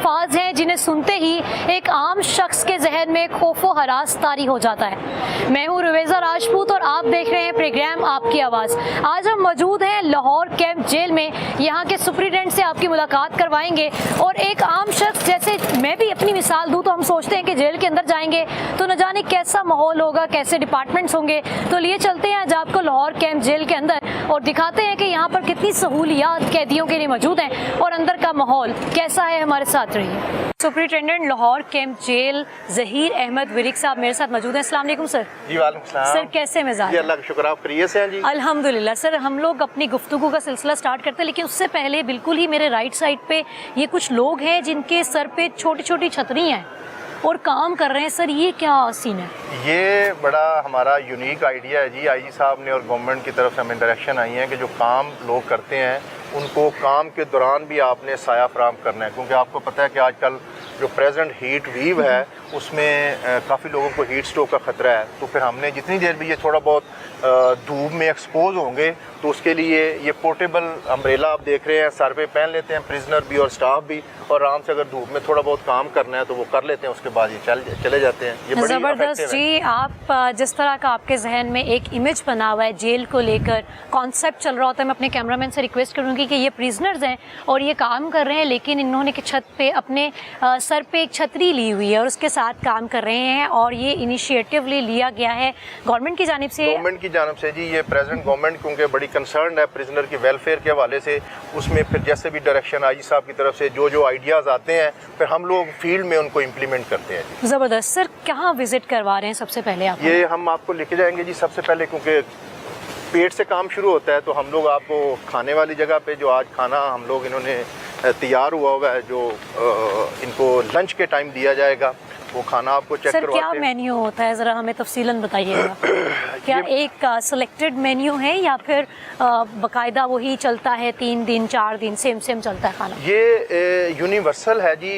अल्फाज हैं जिन्हें सुनते ही एक आम शख्स के जहन में खौफो हरास तारी हो जाता है। मैं हूँ रवेज़ा राजपूत और आप देख रहे हैं प्रोग्राम आपकी आवाज़। आज हम मौजूद हैं लाहौर कैंप जेल में। यहाँ के सुपरिटेंडेंट से आपकी मुलाकात करवाएंगे और एक आम शख्स, जैसे मैं भी अपनी मिसाल दूँ तो हम सोचते हैं कि जेल के अंदर जाएंगे तो न जाने कैसा माहौल होगा, कैसे डिपार्टमेंट्स होंगे। तो लिए चलते हैं आज आपको लाहौर कैंप जेल के अंदर और दिखाते हैं कि यहाँ पर कितनी सहूलियात कैदियों के लिए मौजूद हैं और अंदर का माहौल कैसा है। हमारे साथ रहिए। Superintendent Lahore camp jail Zaheer Ahmed Virk sahab मेरे साथ मौजूद हैं। अस्सलाम वालेकुम सर। जी वालेकुम सलाम। सर कैसे मिजाज? जी अल्लाह का शुक्र, आप खैरियत से हैं जी? अल्हम्दुलिल्लाह। सर हम लोग अपनी गुफ्तगू का सिलसिला स्टार्ट करते हैं, लेकिन उससे पहले बिल्कुल ही मेरे राइट साइड पे ये कुछ लोग हैं जिनके सर पे छोटी छोटी छतरियाँ हैं और काम कर रहे हैं। सर ये क्या सीन है? ये बड़ा हमारा यूनिक आइडिया है जी। आईजी साहब ने और गवर्नमेंट की तरफ से हमें डायरेक्शन आई है कि जो काम लोग करते हैं उनको काम के दौरान भी आपने साया फराहम करना है, क्योंकि आपको पता है कि आजकल जो प्रेजेंट हीट वेव है उसमें काफ़ी लोगों को हीट स्ट्रोक का ख़तरा है। तो फिर हमने जितनी देर भी ये थोड़ा बहुत धूप में एक्सपोज होंगे तो उसके लिए ये पोर्टेबल अम्ब्रेला आप देख रहे हैं सर पे पहन लेते हैं प्रिजनर भी और स्टाफ भी, और आराम से अगर धूप में थोड़ा बहुत काम करना है तो वो कर लेते हैं, उसके बाद ये चले जाते हैं। ये बड़ी ज़बरदस्त जी। आप जिस तरह का आपके जहन में एक इमेज बना हुआ है जेल को लेकर, कॉन्सेप्ट चल रहा होता है, मैं अपने कैमरामैन से रिक्वेस्ट करूँगी कि ये प्रिजनर्स हैं और ये काम कर रहे हैं, लेकिन इन्होंने कि छत पे अपने सर पे एक छतरी ली हुई है और उसके साथ काम कर रहे हैं और ये इनिशिएटिवली लिया गया है गवर्नमेंट की जानिब से। गवर्नमेंट की जानिब से जी, ये प्रेजेंट गवर्नमेंट क्योंकि बड़ी कंसर्न है प्रिजनर की वेलफेयर के हवाले से, उसमें फिर जैसे भी डायरेक्शन आईजी साहब की तरफ से जो आइडियाज़ आते हैं फिर हम लोग फील्ड में उनको इम्प्लीमेंट करते हैं। ज़बरदस्त। सर कहाँ विजिट करवा रहे हैं सबसे पहले आप? ये हम आपको लेके जाएंगे जी सबसे पहले, क्योंकि पेट से काम शुरू होता है तो हम लोग आपको खाने वाली जगह पे जो आज खाना हम लोग इन्होंने तैयार हुआ है जो इनको लंच के टाइम दिया जाएगा वो खाना आपको चेक करवाते हैं। सर क्या मेन्यू होता है, ज़रा हमें तफसीलन बताइएगा। क्या एक सिलेक्टेड मेन्यू है या फिर बाकायदा वही चलता है 3 दिन 4 दिन सेम चलता है खाना? ये यूनिवर्सल है जी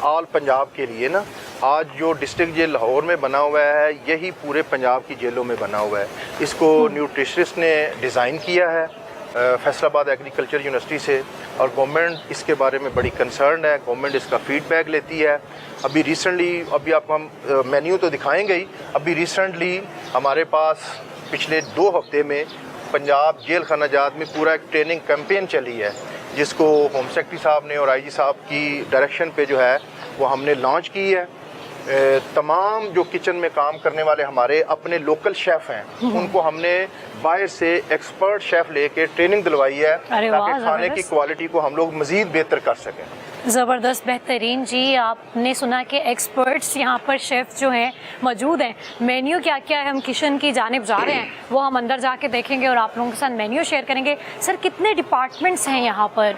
ऑल पंजाब के लिए ना। आज जो डिस्ट्रिक्ट जेल लाहौर में बना हुआ है यही पूरे पंजाब की जेलों में बना हुआ है। इसको न्यूट्रिशनिस्ट ने डिज़ाइन किया है फैसलाबाद एग्रीकल्चर यूनिवर्सिटी से, और गवर्नमेंट इसके बारे में बड़ी कंसर्न है। गवर्नमेंट इसका फीडबैक लेती है। अभी रिसेंटली आपको हम मेन्यू तो दिखाएंगे ही, अभी रिसेंटली हमारे पास पिछले 2 हफ्ते में पंजाब जेल खाना जात में पूरा एक ट्रेनिंग कैंपेन चली है जिसको होम सेक्रेटरी साहब ने और आईजी साहब की डायरेक्शन पे जो है वो हमने लॉन्च की है। तमाम जो किचन में काम करने वाले हमारे अपने लोकल शेफ़ हैं उनको हमने बाहर से एक्सपर्ट शेफ़ लेके ट्रेनिंग दिलवाई है ताकि खाने की क्वालिटी को हम लोग मज़ीद बेहतर कर सकें। ज़बरदस्त, बेहतरीन जी। आपने सुना कि एक्सपर्ट्स यहाँ पर शेफ़ जो हैं मौजूद हैं। मेन्यू क्या क्या है, हम किचन की जानिब जा रहे हैं, वो हम अंदर जाके देखेंगे और आप लोगों के साथ मेन्यू शेयर करेंगे। सर कितने डिपार्टमेंट्स हैं यहाँ पर?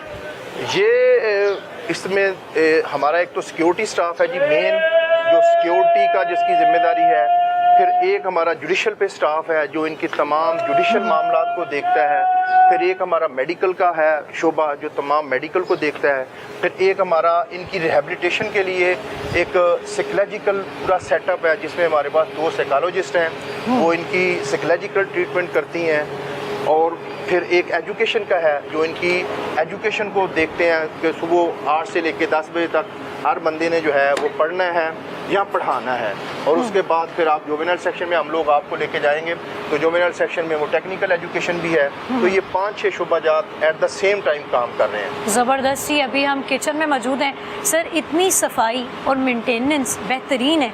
ये इसमें हमारा एक तो सिक्योरिटी स्टाफ है जी, मेन जो सिक्योरिटी का जिसकी जिम्मेदारी है। फिर एक हमारा जुडिशल पे स्टाफ है जो इनकी तमाम जुडिशल मामलात को देखता है। फिर एक हमारा मेडिकल का है शोबा जो तमाम मेडिकल को देखता है। फिर एक हमारा इनकी रिहेबिलिटेशन के लिए एक साइकोलॉजिकल पूरा सेटअप है जिसमें हमारे पास 2 साइकोलॉजिस्ट हैं, वो इनकी साइकोलॉजिकल ट्रीटमेंट करती हैं। और फिर एक एजुकेशन का है जो इनकी एजुकेशन को देखते हैं कि सुबह 8 से लेकर 10 बजे तक हर बंदे ने जो है वो पढ़ना है या पढ़ाना है। और उसके बाद फिर आप जुवेनाइल सेक्शन में हम लोग आपको लेके जाएंगे तो जुवेनाइल सेक्शन में वो टेक्निकल एजुकेशन भी है। तो ये 5-6 शुबाजात एट द सेम टाइम काम कर रहे हैं। ज़बरदस्त जी। अभी हम किचन में मौजूद हैं। सर इतनी सफाई और मेंटेनेंस बेहतरीन है,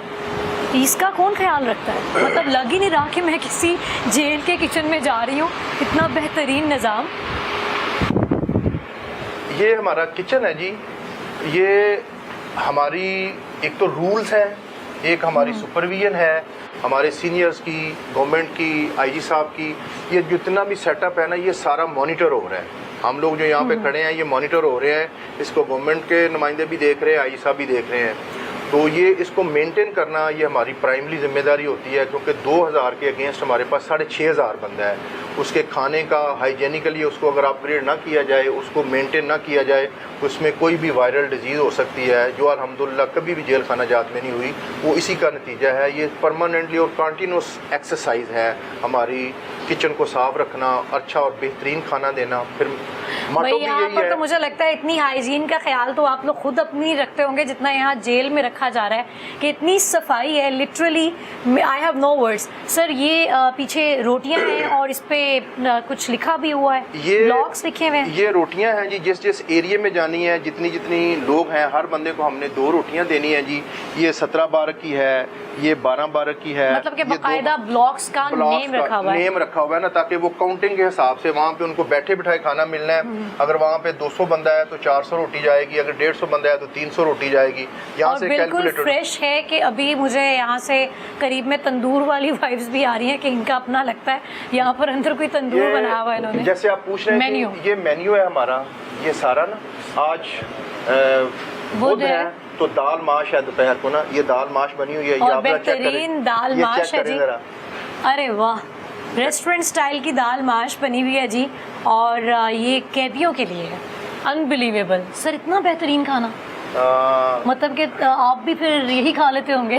इसका कौन ख्याल रखता है? मतलब लग ही नहीं रहा कि मैं किसी जेल के किचन में जा रही हूँ, इतना बेहतरीन निज़ाम। ये हमारा किचन है जी। ये हमारी एक तो रूल्स हैं, एक हमारी सुपरविजन है हमारे सीनियर्स की, गवर्नमेंट की, आईजी साहब की। ये जितना भी सेटअप है ना ये सारा मॉनिटर हो रहा है। हम लोग जो यहाँ पे खड़े हैं ये मॉनिटर हो रहे हैं, इसको गवर्नमेंट के नुमाइंदे भी देख रहे हैं, आईजी साहब भी देख रहे हैं। तो ये इसको मेंटेन करना ये हमारी प्राइमरी जिम्मेदारी होती है, क्योंकि 2000 के अगेंस्ट हमारे पास 6500 बंदा है। उसके खाने का हाइजेनिकली उसको अगर अपग्रेड ना किया जाए, उसको मेंटेन ना किया जाए, उसमें कोई भी वायरल डिजीज़ हो सकती है जो अल्हम्दुलिल्लाह कभी भी जेल खाना जात में नहीं हुई। वो इसी का नतीजा है। ये परमानेंटली और कंटिन्यूस एक्सरसाइज है हमारी किचन को साफ रखना, अच्छा और बेहतरीन खाना देना। फिर मोटो भाई भी यहाँ यही पर है। तो मुझे लगता है इतनी हाइजीन का ख्याल तो आप लोग खुद अपनी रखते होंगे जितना यहाँ जेल में रखा जा रहा है, कि इतनी सफाई है, literally I have no words. Sir ये पीछे रोटियां हैं और इस पे कुछ लिखा भी हुआ है, ये ब्लॉक्स लिखे हुए हैं। ये रोटियां हैं जी, जिस जिस एरिया में जानी है, जितनी जितनी लोग हैं, हर बंदे को हमने 2 रोटियां देनी है जी। ये 17 बार की है, ये 12 बार की है। मतलब कि बाकायदा ब्लॉक्स का नेम रखा हुआ है। नेम रखा हुआ है ना, ताकि वो काउंटिंग के हिसाब से वहाँ पे उनको बैठे बिठाए खाना मिलना है। अगर वहाँ पे 200 बंदा है तो 400 रोटी जाएगी, अगर 150 बंदा है तो 300 रोटी जाएगी। यहाँ और से बिल्कुल कैलकुलेटर फ्रेश है कि अभी मुझे यहाँ से करीब में तंदूर वाली वाइब्स भी आ रही हैं कि इनका अपना लगता है यहाँ पर अंदर कोई तंदूर बनाया हुआ है इन्होंने। जैसे आप पूछ रहे हैं मेन्यू। कि ये मेन्यू है हमारा, ये सारा ना आज बुध है तो दाल माश है दोपहर को ना, ये दाल माश बनी हुई है। ये और आप जरा चेक करें, बेहतरीन दाल ये माश चेक है करें जी। जरा। अरे वाह, रेस्टोरेंट स्टाइल की दाल माश बनी हुई है जी, और ये कैदियों के लिए है। अनबिलीवेबल सर, इतना बेहतरीन खाना, मतलब कि आप भी फिर यही खा लेते होंगे।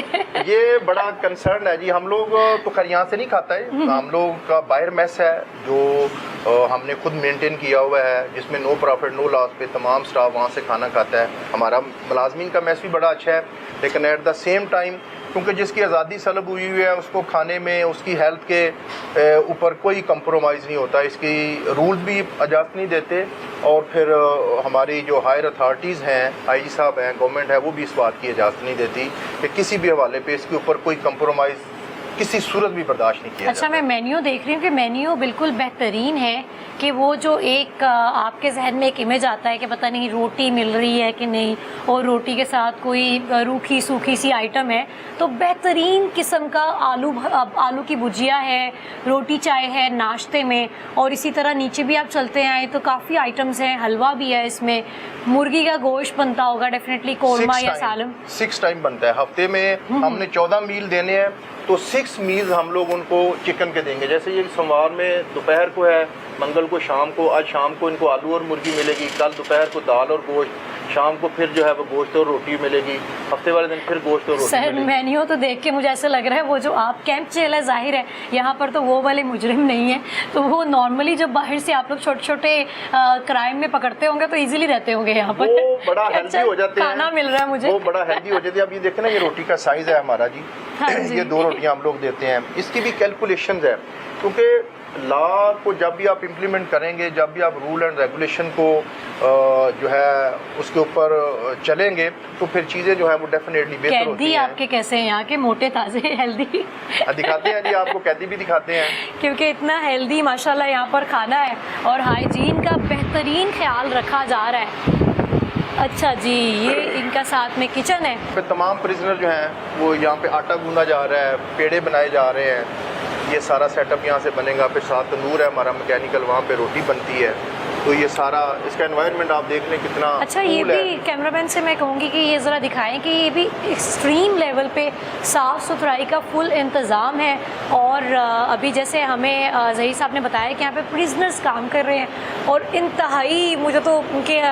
ये बड़ा कंसर्न है जी। हम लोग तो खैर यहाँ से नहीं खाता है, हम लोग का बाहर मेस है जो हमने खुद मेंटेन किया हुआ है, जिसमें नो प्रॉफिट नो लॉस पे तमाम स्टाफ वहाँ से खाना खाता है। हमारा मुलाजमीन का मेस भी बड़ा अच्छा है, लेकिन एट द सेम टाइम क्योंकि जिसकी आज़ादी सलब हुई हुई है उसको खाने में उसकी हेल्थ के ऊपर कोई कंप्रोमाइज़ नहीं होता, इसकी रूल्स भी इजाज़त नहीं देते। और फिर हमारी जो हायर अथॉरिटीज़ हैं, आईजी साहब हैं, गवर्नमेंट है, वो भी इस बात की इजाज़त नहीं देती कि किसी भी हवाले पे इसके ऊपर कोई कंप्रोमाइज़ किसी सूरत भी बर्दाश्त नहीं किया अच्छा, जाता। मैं मेन्यू देख रही हूँ कि मेन्यू बिल्कुल बेहतरीन है, कि वो जो एक आपके जहन में एक इमेज आता है कि पता नहीं रोटी मिल रही है कि नहीं, और रोटी के साथ कोई रूखी सूखी सी आइटम है, तो बेहतरीन किस्म का आलू की भुजिया है, रोटी चाय है नाश्ते में, और इसी तरह नीचे भी आप चलते आए तो काफ़ी आइटम्स हैं, हलवा भी है इसमें, मुर्गी का गोश्त बनता होगा डेफिनेटली, कोरमा या सालम। 6 टाइम बनता है हफ्ते में। हमने 14 मील देने हैं तो 6 मील हम लोग उनको चिकन के देंगे। जैसे ये सोमवार में दोपहर को है, मंगल को शाम को, आज शाम को इनको आलू और मुर्गी मिलेगी, कल दोपहर को दाल और गोश्त, शाम को फिर जो है वो गोश्त और रोटी मिलेगी, हफ्ते वाले दिन फिर गोश्त और रोटी सर मिलेगी। मेन्यू तो देख के मुझे ऐसा लग रहा है वो जो आप कैंप जेल है, जाहिर है यहाँ पर तो वो वाले मुजरिम नहीं है, तो वो नॉर्मली जब बाहर से आप लोग छोटे छोटे क्राइम में पकड़ते होंगे तो इजीली रहते होंगे यहाँ पर। वो बड़ा हेल्दी हो जाते हैं, खाना मिल रहा है मुझे, वो बड़ा हेल्दी हो जाते हैं। अब ये देखें ना, ये रोटी का साइज है हमारा जी, हाँ जी। ये 2 रोटियां हम लोग देते हैं। इसकी भी कैलकुलेशंस है, क्योंकि लॉ को जब भी आप इम्प्लीमेंट करेंगे, जब भी आप रूल एंड रेगुलेशन को जो है उसके ऊपर चलेंगे, तो फिर चीज़ें जो है वो डेफिनेटली बेहतर होती कैदी हैं। आपके कैसे हैं यहाँ के, मोटे ताज़े हेल्दी? दिखाते हैं जी, आपको कैदी भी दिखाते हैं, क्योंकि इतना हेल्दी माशाल्लाह यहाँ पर खाना है और हाइजीन का बेहतरीन ख्याल रखा जा रहा है। अच्छा जी, ये इनका साथ में किचन है। फिर तमाम प्रिजनर जो हैं वो यहाँ पे आटा गूंदा जा रहा है, पेड़े बनाए जा रहे हैं, ये सारा सेटअप यहाँ से बनेगा। फिर साथ तंदूर है हमारा मैकेनिकल, वहाँ पे रोटी बनती है। तो ये सारा इसका एनवायरनमेंट आप देख लें कितना अच्छा, ये cool है। भी कैमरामैन से मैं कहूँगी कि ये ज़रा दिखाएं कि ये भी एक्सट्रीम लेवल पे साफ़ सुथराई का फुल इंतज़ाम है। और अभी जैसे हमें ज़हीर साहब ने बताया कि यहाँ पे प्रिजनर्स काम कर रहे हैं, और इंतहाई मुझे तो उनके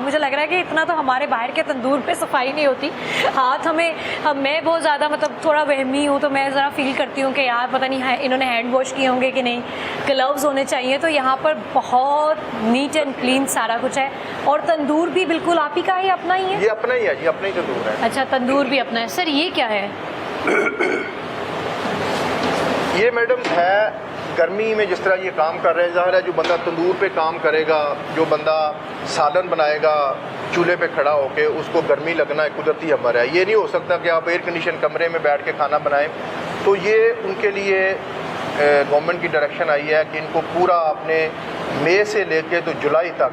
मुझे लग रहा है कि इतना तो हमारे बाहर के तंदूर पे सफाई नहीं होती। हाथ मैं बहुत ज़्यादा मतलब थोड़ा वहमी हूँ, तो मैं ज़रा फील करती हूँ कि यार पता नहीं है इन्होंने हैंड वॉश किए होंगे कि नहीं, ग्लव्स होने चाहिए। तो यहाँ पर बहुत नीट एंड क्लीन सारा कुछ है, और तंदूर भी बिल्कुल आप ही का ही, अपना ही है? ये अपना ही है जी, अपना ही तंदूर है। अच्छा, तंदूर भी अपना है। सर ये क्या है? ये मैडम है गर्मी में जिस तरह ये काम कर रहे हैं, ज़ाहिर है जो बंदा तंदूर पे काम करेगा, जो बंदा सालन बनाएगा चूल्हे पे खड़ा होके, उसको गर्मी लगना एक कुदरती अमर है। ये नहीं हो सकता कि आप एयर कंडीशन कमरे में बैठ के खाना बनाएं। तो ये उनके लिए गवर्नमेंट की डायरेक्शन आई है कि इनको पूरा अपने मई से लेके तो जुलाई तक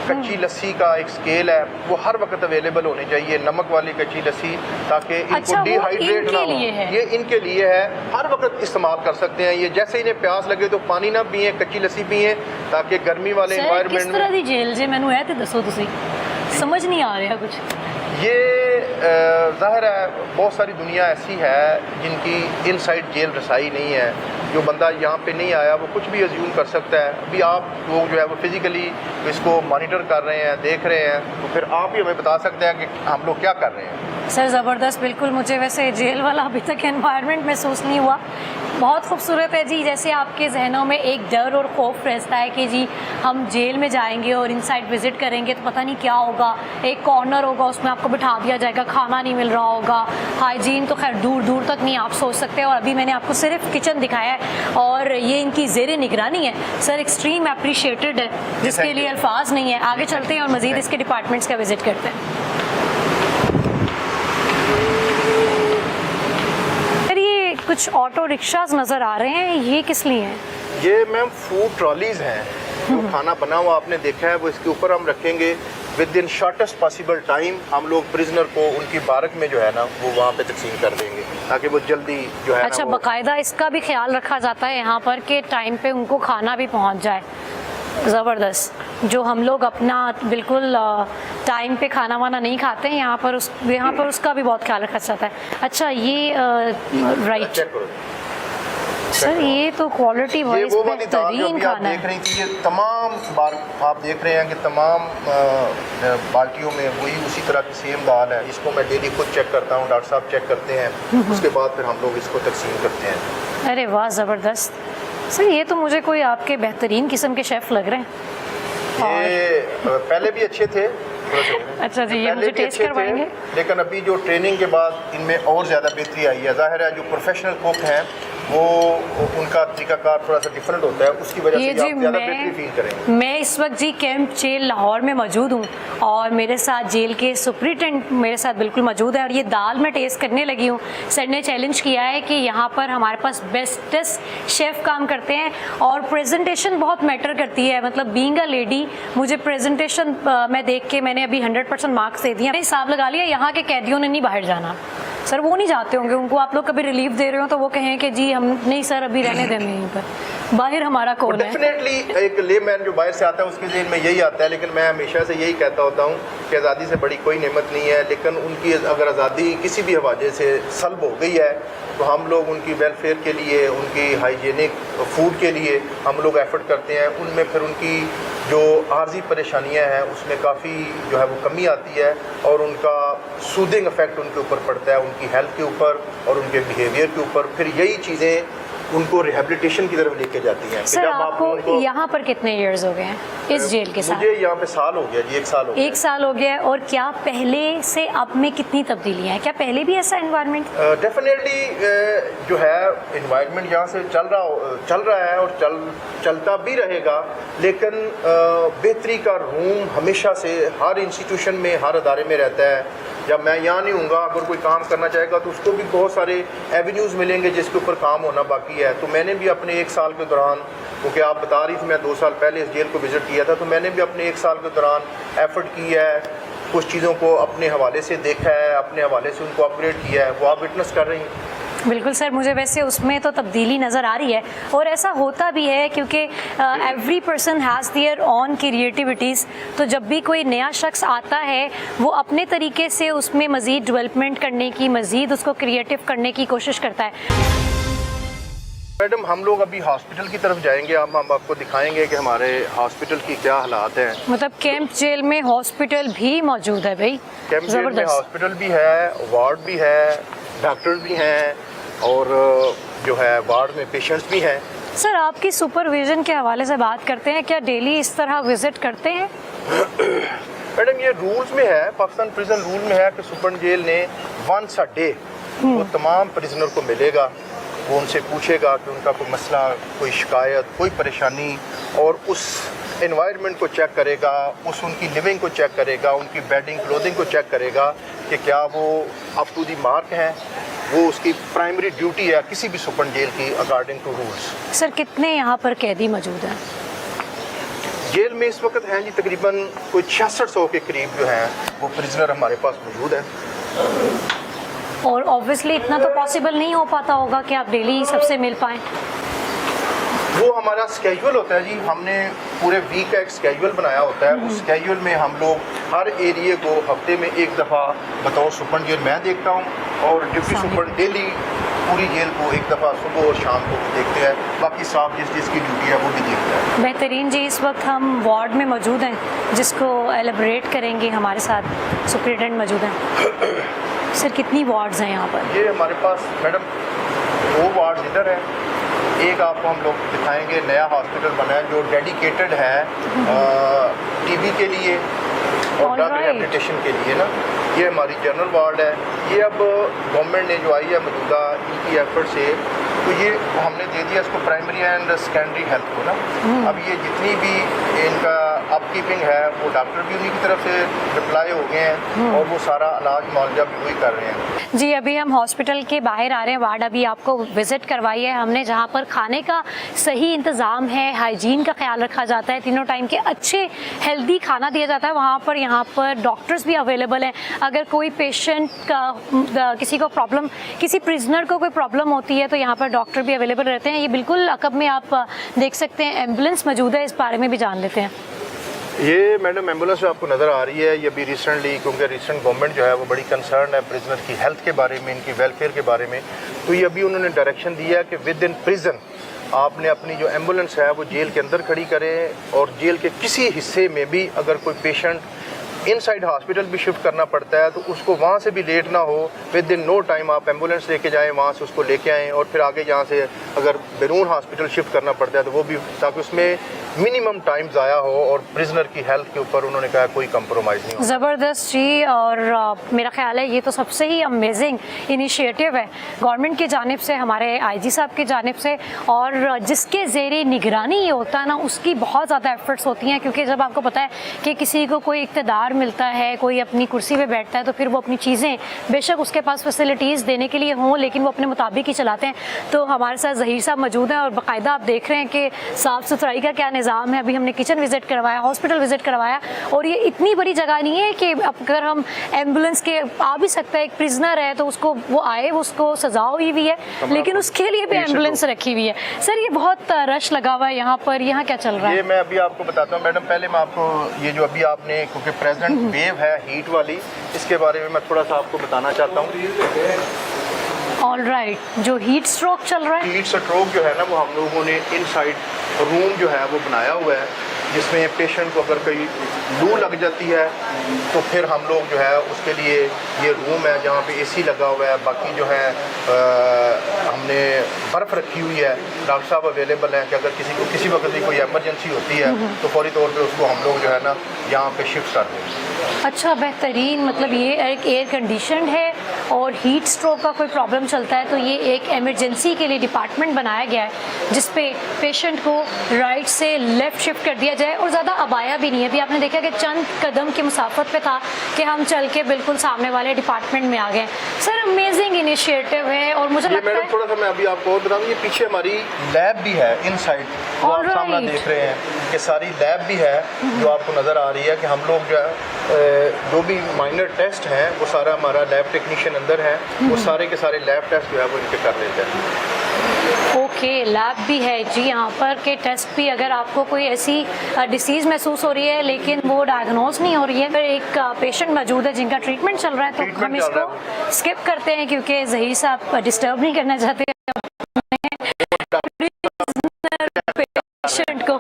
कच्ची लस्सी का एक स्केल है, वो हर वक्त अवेलेबल होनी चाहिए, नमक वाली कच्ची लस्सी, ताकि इनको अच्छा, वो डिहाइड्रेट ना इनके लिए हो। है? ये इनके लिए है, हर वक्त इस्तेमाल कर सकते हैं। ये जैसे इन्हें प्यास लगे तो पानी ना पिए, कच्ची लस्सी पिए, ताकि गर्मी वाले सर किस एनवायरनमेंट तरह में। दी जेल जे मैनू है तो दसो तुसी, समझ नहीं आ रहा कुछ। ये ज़ाहिर है बहुत सारी दुनिया ऐसी है जिनकी इनसाइड जेल रसाई नहीं है। जो बंदा यहाँ पे नहीं आया वो कुछ भी अज्यूम कर सकता है। अभी आप लोग जो है वो फिज़िकली इसको मॉनिटर कर रहे हैं, देख रहे हैं, तो फिर आप ही हमें बता सकते हैं कि हम लोग क्या कर रहे हैं। सर ज़बरदस्त, बिल्कुल मुझे वैसे जेल वाला अभी तक एनवायरनमेंट महसूस नहीं हुआ। बहुत खूबसूरत है जी। जैसे आपके जहनों में एक डर और खौफ रहता है कि जी हम जेल में जाएंगे और इनसाइड विज़िट करेंगे तो पता नहीं क्या होगा, एक कॉर्नर होगा उसमें आपको बिठा दिया जाएगा, खाना नहीं मिल रहा होगा, हाइजीन तो खैर दूर दूर तक नहीं आप सोच सकते। और अभी मैंने आपको सिर्फ किचन दिखाया है और ये इनकी ज़ेर निगरानी है सर, एक्सट्रीम अप्रिशिएटेड है, जिसके लिए अल्फाज नहीं है। आगे चलते हैं और मज़ीद इसके डिपार्टमेंट्स का विज़िट करते हैं। कुछ ऑटो रिक्शाज नज़र आ रहे हैं, ये किस लिए हैं? ये मैम फूड ट्रॉलीज हैं। जो खाना बना हुआ आपने देखा है वो इसके ऊपर हम रखेंगे। With in shortest possible time हम लोग प्रिजनर को उनकी बारक में जो है ना वो वहाँ पे तकसीम कर देंगे ताकि वो जल्दी जो है अच्छा, बाकायदा इसका भी ख्याल रखा जाता है यहाँ पर कि टाइम पे उनको खाना भी पहुँच जाए। ज़बरदस्त। जो हम लोग अपना बिल्कुल टाइम पे खाना वाना नहीं खाते हैं, यहाँ पर उसका भी बहुत ख्याल रखा जाता है। अच्छा, ये राइट सर, ये तो क्वालिटी वाइज बेहतरीन खाना है। देख रही थी ये तमाम बार आप देख रहे हैं कि तमाम बाल्टियों में वही उसी तरह की सेम दाल है। इसको मैं डेली खुद चेक करता हूँ, डॉक्टर साहब चेक करते हैं, उसके बाद फिर हम लोग इसको तकसीम करते हैं। अरे वाह, ज़बरदस्त सर। ये तो मुझे कोई आपके बेहतरीन किस्म के शेफ़ लग रहे हैं। ये पहले भी अच्छे थे। अच्छा जी, ये मुझे टेस्ट करवाएंगे। लेकिन अभी जो ट्रेनिंग के बाद इनमें और ज़्यादा बेहतरी आई है। जाहिर है जो प्रोफेशनल कुक हैं वो उनका तरीकाकार थोड़ा सा डिफरेंट होता है, उसकी वजह से आप ज़्यादा बेहतरी फील करेंगे। मैं इस वक्त जी कैंप जेल लाहौर में मौजूद हूँ और मेरे साथ जेल के सुपरिटेंडेंट मेरे साथ बिल्कुल मौजूद है और ये दाल मैं टेस्ट करने लगी हूँ। सर ने चैलेंज किया है कि यहाँ पर हमारे पास बेस्टेस्ट शेफ़ काम करते हैं और प्रेजेंटेशन बहुत मैटर करती है। मतलब बीइंग अ लेडी मुझे प्रेजेंटेशन मैं देख के मैंने अभी 100% मार्क्स दे दिए। हिसाब लगा लिया यहाँ के कैदियों ने नहीं बाहर जाना। सर वो नहीं जाते होंगे, उनको आप लोग कभी रिलीफ दे रहे हो तो वो कहें कि जी हम नहीं सर अभी रहने देंगे यहीं पर, बाहर हमारा कौन है? डेफिनेटली एक लेमैन जो बाहर से आता है उसके ज़हन में यही आता है। लेकिन मैं हमेशा से यही कहता होता हूँ कि आज़ादी से बड़ी कोई नेमत नहीं है। लेकिन उनकी अगर आज़ादी किसी भी हवाले से सल्ब हो गई है तो हम लोग उनकी वेलफेयर के लिए, उनकी हाइजीनिक फूड के लिए हम लोग एफर्ट करते हैं। उनमें फिर उनकी जो आर्जी परेशानियां हैं उसमें काफ़ी जो है वो कमी आती है और उनका सूदिंग इफेक्ट उनके ऊपर पड़ता है, उनकी हेल्थ के ऊपर और उनके बिहेवियर के ऊपर। फिर यही चीज़ें उनको रिहेबिलिटेशन की तरफ लेके जाती हैं। सर आपको यहाँ पर कितने इयर्स हो गए हैं इस जेल के साथ? मुझे यहाँ पे साल हो गया जी, 1 साल हो गया। 1 साल हो गया। और क्या पहले से अब में कितनी तब्दीलियाँ हैं? क्या पहले भी ऐसा एनवायरनमेंट? डेफिनेटली जो है एनवायरनमेंट यहाँ से चल रहा है और चलता भी रहेगा। लेकिन बेहतरी का रूम हमेशा से हर इंस्टीट्यूशन में, हर अदारे में रहता है। जब मैं यहाँ नहीं हूँगा, अगर कोई काम करना चाहेगा तो उसको भी बहुत सारे एवेन्यूज़ मिलेंगे जिसके ऊपर काम होना बाकी है। तो मैंने भी अपने 1 साल के दौरान, क्योंकि आप बता रही थी मैं 2 साल पहले इस जेल को विज़िट किया था, तो मैंने भी अपने 1 साल के दौरान एफ़र्ट किया है, कुछ चीज़ों को अपने हवाले से देखा है, अपने हवाले से उनको अपग्रेड किया है। वो आप विटनेस कर रही हैं। बिल्कुल सर, मुझे वैसे उसमें तो तब्दीली नज़र आ रही है और ऐसा होता भी है क्योंकि every person has their on creativities. तो जब भी कोई नया शख्स आता है वो अपने तरीके से उसमें मज़ीद डेवलपमेंट करने की, मज़ीद उसको क्रिएटिव करने की कोशिश करता है। मैडम हम लोग अभी हॉस्पिटल की तरफ जाएंगे। हम आपको दिखाएंगे कि हमारे हॉस्पिटल की क्या हालात हैं। मतलब कैंप जेल में हॉस्पिटल भी मौजूद है भाई? कैंप जेल में हॉस्पिटल भी है, वार्ड भी है, डॉक्टर भी हैं और जो है वार्ड में पेशेंट्स भी हैं। सर आपकी सुपरविजन के हवाले से बात करते हैं, क्या डेली इस तरह विजिट करते हैं? मैडम ये रूल्स में है, पाकिस्तान प्रिजन रूल में है कि सुपरन जेल ने वंस अ डे वो तमाम प्रिजनर को मिलेगा, वो उनसे पूछेगा कि उनका कोई मसला, कोई शिकायत, कोई परेशानी, और उस एनवायरनमेंट को चेक करेगा, उनकी लिविंग को चेक करेगा, उनकी बेडिंग क्लोथिंग को चेक करेगा कि क्या वो अप टू दी मार्क हैं। वो उसकी प्राइमरी ड्यूटी है किसी भी सुपरन जेल की अकॉर्डिंग टू रूल्स। सर कितने यहाँ पर कैदी मौजूद हैं जेल में इस वक्त? हैं जी तकरीबन कोई 6600 के करीब जो हैं वो प्रिजनर हमारे पास मौजूद हैं। और ऑब्वियसली इतना तो पॉसिबल नहीं हो पाता होगा कि आप डेली सबसे मिल पाएँ। वो हमारा स्केड्यूल होता है जी, हमने पूरे वीक का एक स्केड्यूल बनाया होता है। उस स्केड्यूल में हम लोग हर एरिए को हफ्ते में एक दफ़ा बतौर सुपरन जेल मैं देखता हूँ और डिप्टी सुपरन डेली पूरी जेल को एक दफ़ा सुबह और शाम को देखते हैं। बाकी स्टाफ जिस चीज़ की ड्यूटी है वो भी देखता है। बेहतरीन जी, इस वक्त हम वार्ड में मौजूद हैं जिसको एलेबरेट करेंगे, हमारे साथ सुपरिटेंडेंट मौजूद हैं। सर कितनी वार्ड्स हैं यहाँ पर? ये हमारे पास मैडम 2 वार्ड इधर है, एक आपको हम लोग दिखाएंगे नया हॉस्पिटल बना है जो डेडिकेटेड है टीबी के लिए और ड्रग रिहेबिलिटेशन के लिए ना। ये हमारी जनरल वार्ड है। ये अब गवर्नमेंट ने जो आई है मौजूदा इनकी एफर्ट से, तो ये हमने दे दिया इसको प्राइमरी एंड सेकेंडरी हेल्थ को ना। अब ये जितनी भी इनका अपकीपिंग है वो डॉक्टर भी उन्हीं की तरफ से रिप्लाई हो गए हैं और वो सारा इलाज मुआवजा भी वही कर रहे हैं। जी अभी हम हॉस्पिटल के बाहर आ रहे हैं, वार्ड अभी आपको विजिट करवाई है हमने, जहाँ पर खाने का सही इंतज़ाम है, हाइजीन का ख्याल रखा जाता है, तीनों टाइम के अच्छे हेल्दी खाना दिया जाता है वहाँ पर। यहाँ पर डॉक्टर्स भी अवेलेबल हैं। अगर कोई पेशेंट का किसी को प्रॉब्लम, किसी प्रिजनर को कोई प्रॉब्लम होती है तो यहाँ पर डॉक्टर भी अवेलेबल रहते हैं। ये बिल्कुल अकब में आप देख सकते हैं एम्बुलेंस मौजूद है, इस बारे में भी जान लेते हैं। ये मैडम एम्बुलेंस जो आपको नज़र आ रही है ये भी रिसेंटली, क्योंकि रिसेंट गवर्नमेंट जो है वो बड़ी कंसर्न है प्रिजनर की हेल्थ के बारे में, इनकी वेलफेयर के बारे में, तो ये अभी उन्होंने डायरेक्शन दिया है कि विद इन प्रिजन आपने अपनी जो एम्बुलेंस है वो जेल के अंदर खड़ी करें और जेल के किसी हिस्से में भी अगर कोई पेशेंट इनसाइड हॉस्पिटल भी शिफ्ट करना पड़ता है तो उसको वहाँ से भी लेट ना हो, विद इन नो टाइम आप एम्बुलेंस लेके जाएं, वहाँ से उसको लेके आएँ और फिर आगे यहाँ से अगर बैरून हॉस्पिटल शिफ्ट करना पड़ता है तो वो भी, ताकि उसमें मिनिमम टाइम ज़ाया हो और प्रिजनर की हेल्थ के ऊपर उन्होंने कहा कोई कंप्रोमाइज़ नहीं हो। ज़बरदस्त जी। और मेरा ख्याल है ये तो सबसे ही अमेजिंग इनिशिएटिव है गवर्नमेंट की जानिब से, हमारे आईजी साहब की जानिब से, और जिसके ज़ेरे निगरानी ये होता है ना उसकी बहुत ज़्यादा एफर्ट्स होती हैं। क्योंकि जब आपको पता है कि किसी को कोई इक़्तिदार मिलता है, कोई अपनी कुर्सी पे बैठता है, तो फिर वो अपनी चीज़ें बेशक उसके पास फैसिलिटीज़ देने के लिए हों लेकिन वो अपने मुताबिक ही चलाते हैं। तो हमारे साथ ज़हीर साहब मौजूद हैं और बाकायदा आप देख रहे हैं कि साफ़ सुथराई का क्या निज़ाम है। अभी हमने किचन विज़िट करवाया, हॉस्पिटल विज़िट करवाया, और ये इतनी बड़ी जगह नहीं है कि अगर हम एम्बुलेंस के आ भी सकता है, एक प्रिजनर है तो उसको वो आए, उसको सजा हुई भी है लेकिन उसके लिए भी एम्बुलेंस रखी हुई है। सर ये बहुत रश लगा हुआ है यहाँ पर, यहाँ क्या चल रहा है? ये मैं अभी आपको बताता हूँ मैडम। पहले मैं आपको ये जो अभी आपने, क्योंकि प्रेजेंट वेव है हीट वाली, इसके बारे में मैं थोड़ा सा आपको बताना चाहता हूँ। ऑल राइट, जो हीट स्ट्रोक चल रहा है, हीट स्ट्रोक जो है ना वो हम लोगों ने इनसाइड रूम जो है वो बनाया हुआ है, जिसमें पेशेंट को अगर कोई लू लग जाती है तो फिर हम लोग जो है उसके लिए ये रूम है जहाँ पे एसी लगा हुआ है, बाकी जो है हमने बर्फ़ रखी हुई है, डॉक्टर साहब अवेलेबल हैं कि अगर किसी को किसी वक्त भी कोई इमरजेंसी होती है तो फौरी तौर पे उसको हम लोग जो है ना यहाँ पे शिफ्ट कर दें। अच्छा बेहतरीन, मतलब ये एक एयर कंडीशनड है और हीट स्ट्रोक का कोई प्रॉब्लम चलता है तो ये एक एमरजेंसी के लिए डिपार्टमेंट बनाया गया है जिसपे पेशेंट को राइट से लेफ़्ट शिफ्ट कर दिया जाए और ज़्यादा अबाया भी नहीं है। अभी आपने देखा कि चंद कदम की मुसाफत पे था कि हम चल के बिल्कुल सामने वाले डिपार्टमेंट में आ गए। सर अमेजिंग इनिशिएटिव है और मुझे लगता है थोड़ा सा मैं अभी आपको और बताऊँ, ये पीछे हमारी लैब भी है इनसाइड, जो आप सामने देख रहे हैं कि सारी लैब भी है जो आपको नज़र आ रही है कि हम लोग जो है जो भी माइनर टेस्ट हैं वो सारा हमारा लैब टेक्नीशियन अंदर है, वो सारे के सारे लैब टेस्ट जो है वो इनके कर लेते हैं। ओके, लैब भी है जी यहाँ पर के टेस्ट भी, अगर आपको कोई ऐसी डिसीज़ महसूस हो रही है लेकिन वो डायग्नोज नहीं हो रही है, अगर एक पेशेंट मौजूद है जिनका ट्रीटमेंट चल रहा है तो हम इसको स्किप करते हैं क्योंकि ज़हीर साहब डिस्टर्ब नहीं करना चाहते पेशेंट को।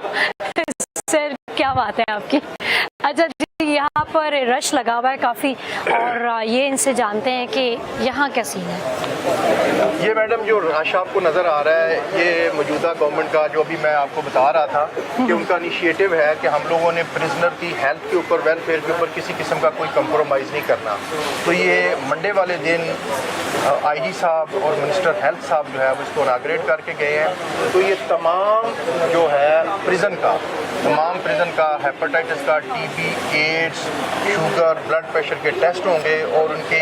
सर क्या बात है आपकी। अच्छा जी, यहाँ पर रश लगा हुआ है काफ़ी और ये इनसे जानते हैं कि यहाँ क्या सीन है। ये मैडम जो रश आपको नज़र आ रहा है ये मौजूदा गवर्नमेंट का, जो अभी मैं आपको बता रहा था कि उनका इनिशिएटिव है कि हम लोगों ने प्रिजनर की हेल्थ के ऊपर, वेलफेयर के ऊपर किसी किस्म का कोई कंप्रोमाइज़ नहीं करना। तो ये मंडे वाले दिन आईजी साहब और मिनिस्टर हेल्थ साहब जो है वो इसको इनाग्रेट करके गए हैं। तो ये तमाम जो है प्रिजन का हेपेटाइटिस का, TB, AIDS, sugar, blood pressure के टेस्ट होंगे और उनके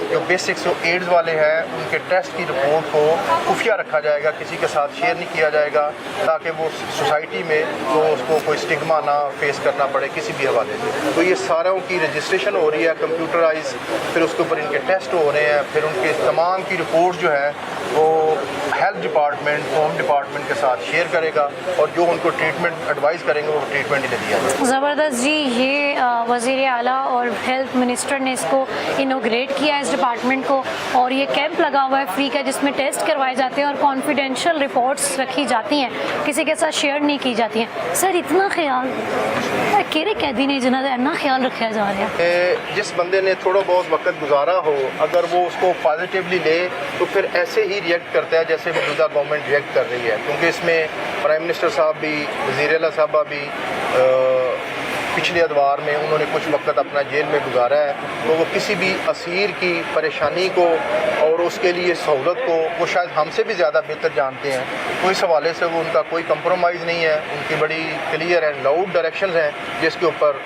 जो बेसिक्स जो एड्स वाले हैं उनके टेस्ट की रिपोर्ट को खुफिया रखा जाएगा, किसी के साथ शेयर नहीं किया जाएगा ताकि वो सोसाइटी में तो उसको कोई स्टिग्मा ना फेस करना पड़े किसी भी हवाले से। तो ये सारों की रजिस्ट्रेशन हो रही है कंप्यूटराइज, फिर उसके ऊपर इनके टेस्ट हो रहे हैं, फिर उनके तमाम की रिपोर्ट जो है वो हेल्थ डिपार्टमेंट, होम डिपार्टमेंट के साथ शेयर करेगा और जो उनको ट्रीटमेंट एडवाइस करेंगे वो ट्रीटमेंट इन्हें दिया जाएगा। ज़बरदस्त जी, ये वज़ीर आला और हेल्थ मिनिस्टर ने इसको इनोग्रेट किया है इस डिपार्टमेंट को, और ये कैंप लगा हुआ है फ्री का जिसमें टेस्ट करवाए जाते हैं और कॉन्फिडेंशियल रिपोर्ट्स रखी जाती हैं, किसी के साथ शेयर नहीं की जाती हैं। सर इतना ख्याल केरे कैदी ने जिन्होंने इतना ख्याल रखा जा रहा है? जिस बंदे ने थोड़ा बहुत वक्त गुजारा हो, अगर वो उसको पॉजिटिवली ले तो फिर ऐसे ही रिएक्ट करता है जैसे मौजूदा गवर्नमेंट रिएक्ट कर रही है, क्योंकि इसमें प्राइम मिनिस्टर साहब भी, वज़ीर आला साहबा भी पिछले अदवार में उन्होंने कुछ वक्त अपना जेल में गुजारा है, तो वो किसी भी असीर की परेशानी को और उसके लिए सहूलत को वो शायद हमसे भी ज़्यादा बेहतर जानते हैं। तो इस हवाले से वो उनका कोई कंप्रोमाइज़ नहीं है, उनकी बड़ी क्लियर एंड लाउड डायरेक्शंस हैं जिसके ऊपर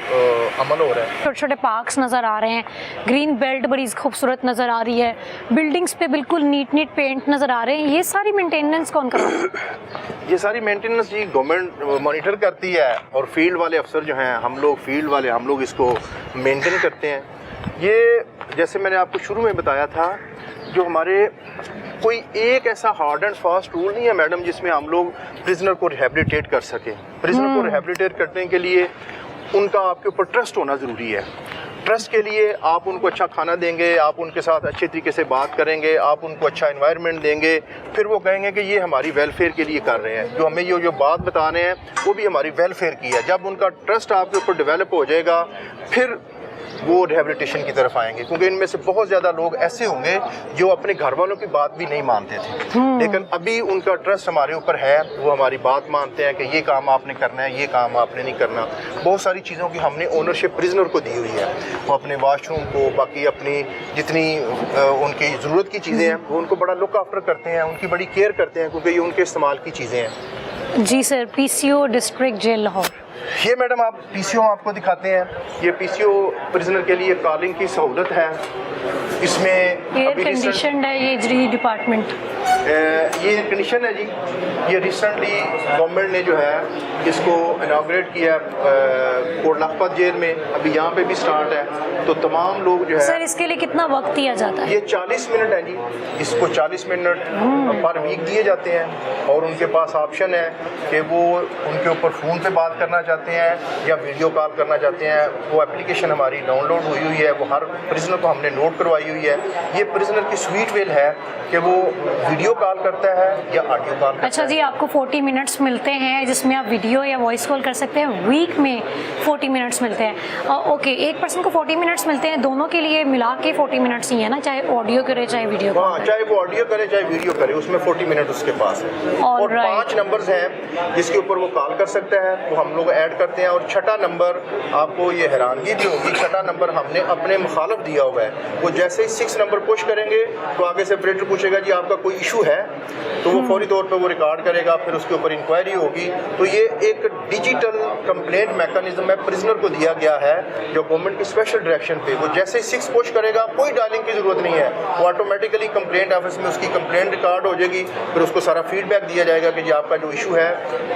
अमल हो रहा है। छोटे छोटे पार्क्स नज़र आ रहे हैं, ग्रीन बेल्ट बड़ी खूबसूरत नज़र आ रही है, बिल्डिंग्स पे बिल्कुल नीट पेंट नज़र आ रहे हैं। ये सारी मेंटेनेंस कौन करता है? ये सारी मेंटेनेंस जी गवर्नमेंट मॉनिटर करती है और फील्ड वाले अफसर जो हैं, हम लोग फील्ड वाले, हम लोग इसको मेंटेन करते हैं। ये जैसे मैंने आपको शुरू में बताया था, जो हमारे कोई एक ऐसा हार्ड एंड फास्ट रूल नहीं है मैडम जिसमें हम लोग प्रिजनर को रिहेबिलिटेट कर सकें। प्रिजनर को रिहेबिलिटेट करने के लिए उनका आपके ऊपर ट्रस्ट होना ज़रूरी है। ट्रस्ट के लिए आप उनको अच्छा खाना देंगे, आप उनके साथ अच्छे तरीके से बात करेंगे, आप उनको अच्छा एनवायरनमेंट देंगे, फिर वो कहेंगे कि ये हमारी वेलफेयर के लिए कर रहे हैं, जो हमें जो बात बता रहे हैं वो भी हमारी वेलफेयर की है। जब उनका ट्रस्ट आपके ऊपर डेवलप हो जाएगा फिर वो रिहेबिलिटेशन की तरफ आएंगे, क्योंकि इनमें से बहुत ज़्यादा लोग ऐसे होंगे जो अपने घर वालों की बात भी नहीं मानते थे, लेकिन अभी उनका ट्रस्ट हमारे ऊपर है, वो हमारी बात मानते हैं कि ये काम आपने करना है, ये काम आपने नहीं करना। बहुत सारी चीज़ों की हमने ओनरशिप प्रिजनर को दी हुई है, वो अपने वाशरूम को, बाकी अपनी जितनी उनकी ज़रूरत की चीज़ें हैं वो उनको बड़ा लुक आफ्टर करते हैं, उनकी बड़ी केयर करते हैं, क्योंकि ये उनके इस्तेमाल की चीज़ें हैं। जी sir, PCO district jail Lahore. ये मैडम आप पीसीओ आपको दिखाते हैं, ये पीसीओ प्रिजनर के लिए कॉलिंग की सहूलत है। इसमें एयर कंडीशनड है ये डिपार्टमेंट, ये एयर कंडीशन है जी। ये रिसेंटली गवर्नमेंट ने जो है इसको इनॉग्रेट किया कोट लखपत जेल में, अभी यहाँ पे भी स्टार्ट है। तो तमाम लोग जो है सर इसके लिए कितना वक्त दिया जाता है? ये 40 मिनट है जी, इसको 40 मिनट पर वीक दिए जाते हैं और उनके पास ऑप्शन है कि वो उनके ऊपर फ़ोन पे बात करना चाहते हैं या वीडियो कॉल करना चाहते हैं। वो एप्लीकेशन हमारी डाउनलोड हुई है, वो हर प्रिजनर को हमने नोट करवाई हुई है। ये प्रिजनर की स्वीट वेल है कि वो वीडियो कॉल करता है या ऑडियो कॉल करता अच्छा जी, आपको 40 मिनट्स मिलते हैं जिसमें आप वीडियो या वॉइस कॉल कर सकते हैं। वीक में 40 मिनट्स मिलते हैं। ओके, एक पर्सन को 40 मिनट्स मिलते हैं, दोनों के लिए मिला के 40 मिनट्स ही है ना, चाहे ऑडियो करे चाहे वीडियो? हाँ, चाहे वो ऑडियो करे चाहे वीडियो करे, उसमें 40 मिनट उसके पास है। और 5 नंबर्स हैं जिसके ऊपर वो कॉल कर सकता है, वो हम लोग ऐड करते हैं। और छठा नंबर, आपको ये हैरानगी भी होगी, छठा नंबर हमने अपने मुखालफ दिया हुआ है। वो जैसे ही 6 नंबर पुश करेंगे तो आगे से ऑपरेटर पूछेगा जी आपका कोई इशू है, तो वो फौरी तौर पे वो रिकॉर्ड करेगा, फिर उसके ऊपर इंक्वायरी होगी। तो ये एक डिजिटल कंप्लेंट मैकेनिज्म है प्रिजनर को दिया गया है, जो गवर्नमेंट की स्पेशल डायरेक्शन पे। वो जैसे ही 6 पुश करेगा, कोई डायलिंग की जरूरत नहीं है, वो ऑटोमेटिकली कंप्लेंट ऑफिस में उसकी कंप्लेंट रिकॉर्ड हो जाएगी, फिर उसको सारा फीडबैक दिया जाएगा कि जी आपका जो इशू है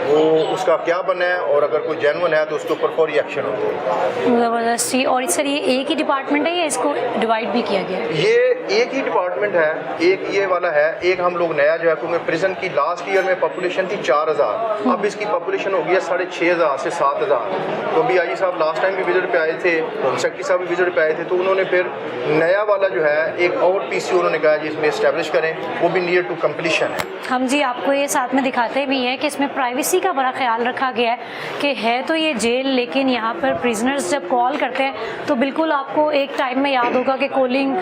वो उसका क्या बना है, और अगर कोई जेन्युइन है तो उसके ऊपर फौरी एक्शन होगा। ज़बरदस्ती। और सर ये एक ही डिपार्टमेंट है या इसको डिवाइड भी किया गया है? ये एक ही डिपार्टमेंट है, एक ये वाला है। एक हम लोग नया जो है, क्योंकि प्रिजन की लास्ट ईयर में पॉपुलेशन थी 4000, अब इसकी पॉपुलेशन हो गई है 6500 से 7000। तो अभी आई साहब लास्ट टाइम भी विजिट पे आए थे, होम सेक्रेटरी साहब भी विजिट पे आए थे, तो उन्होंने फिर नया वाला जो है एक और पीसी उन्होंने कहा जिसमें इस्टेब्लिश करें, वो भी नियर टू कम्प्लीशन है। हम जी आपको ये साथ में दिखाते भी हैं कि इसमें प्राइवेसी का बड़ा ख्याल रखा गया है कि है तो ये जेल, लेकिन यहाँ पर प्रिजनर्स जब कॉल करते हैं तो बिल्कुल आपको एक टाइम में याद होगा कि कॉलिंग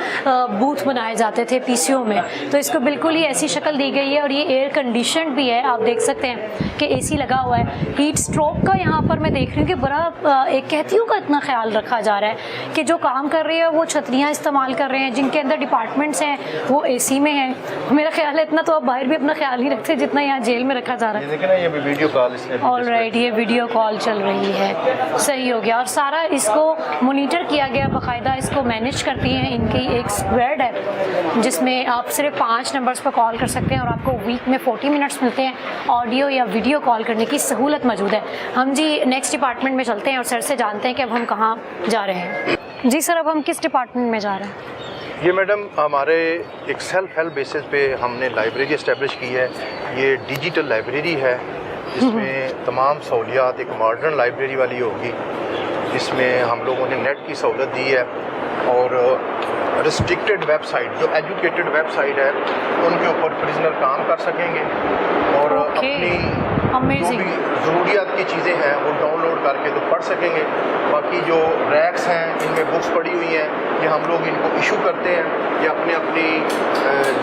बूथ बनाए जाते थे पीसीओ में, तो इसको बिल्कुल ही ऐसी शक्ल दी गई है। और ये एयर कंडीशन भी है, आप देख सकते हैं कि एसी लगा हुआ है। हीट स्ट्रोक का यहाँ पर मैं देख रही हूँ कि बड़ा एक कहतियों का इतना ख्याल रखा जा रहा है कि जो काम कर रहे हैं वो छतरियाँ इस्तेमाल कर रहे हैं, जिनके अंदर डिपार्टमेंट्स हैं वो एसी में हैं। मेरा ख्याल है इतना तो आप बाहर भी अपना ख्याल नहीं रखते जितना यहाँ जेल में रखा जा रहा है। देखिए ना, ये वीडियो कॉल इसने ऑलराइट, ये वीडियो कॉल चल रही है, सही हो गया। और सारा इसको मॉनिटर किया गया, बाकायदा इसको मैनेज करती हैं। इनकी एक स्क्वाड है जिसमें आप सिर्फ 5 नंबर्स पर कॉल कर सकते हैं और आपको वीक में 40 मिनट्स मिलते हैं। ऑडियो या वीडियो कॉल करने की सहूलत मौजूद है। हम जी नेक्स्ट डिपार्टमेंट में चलते हैं और सर से जानते हैं कि अब हम कहाँ जा रहे हैं। जी सर, अब हम किस डिपार्टमेंट में जा रहे हैं? ये मैडम हमारे एक सेल्फ हेल्प बेसिस पे हमने लाइब्रेरी इस्टेब्लिश की है। ये डिजिटल लाइब्रेरी है, इसमें तमाम सहूलियात एक मॉडर्न लाइब्रेरी वाली होगी, जिसमें हम लोगों ने नेट की सहूलत दी है और रिस्ट्रिक्टेड वेबसाइट, जो एजुकेटेड वेबसाइट है उनके ऊपर प्रिजनर काम कर सकेंगे और अपनी जो भी ज़रूरियात की चीज़ें हैं वो डाउनलोड करके तो पढ़ सकेंगे। बाकी जो रैक्स हैं इनमें बुक्स पड़ी हुई हैं, ये हम लोग इनको इशू करते हैं, ये अपनी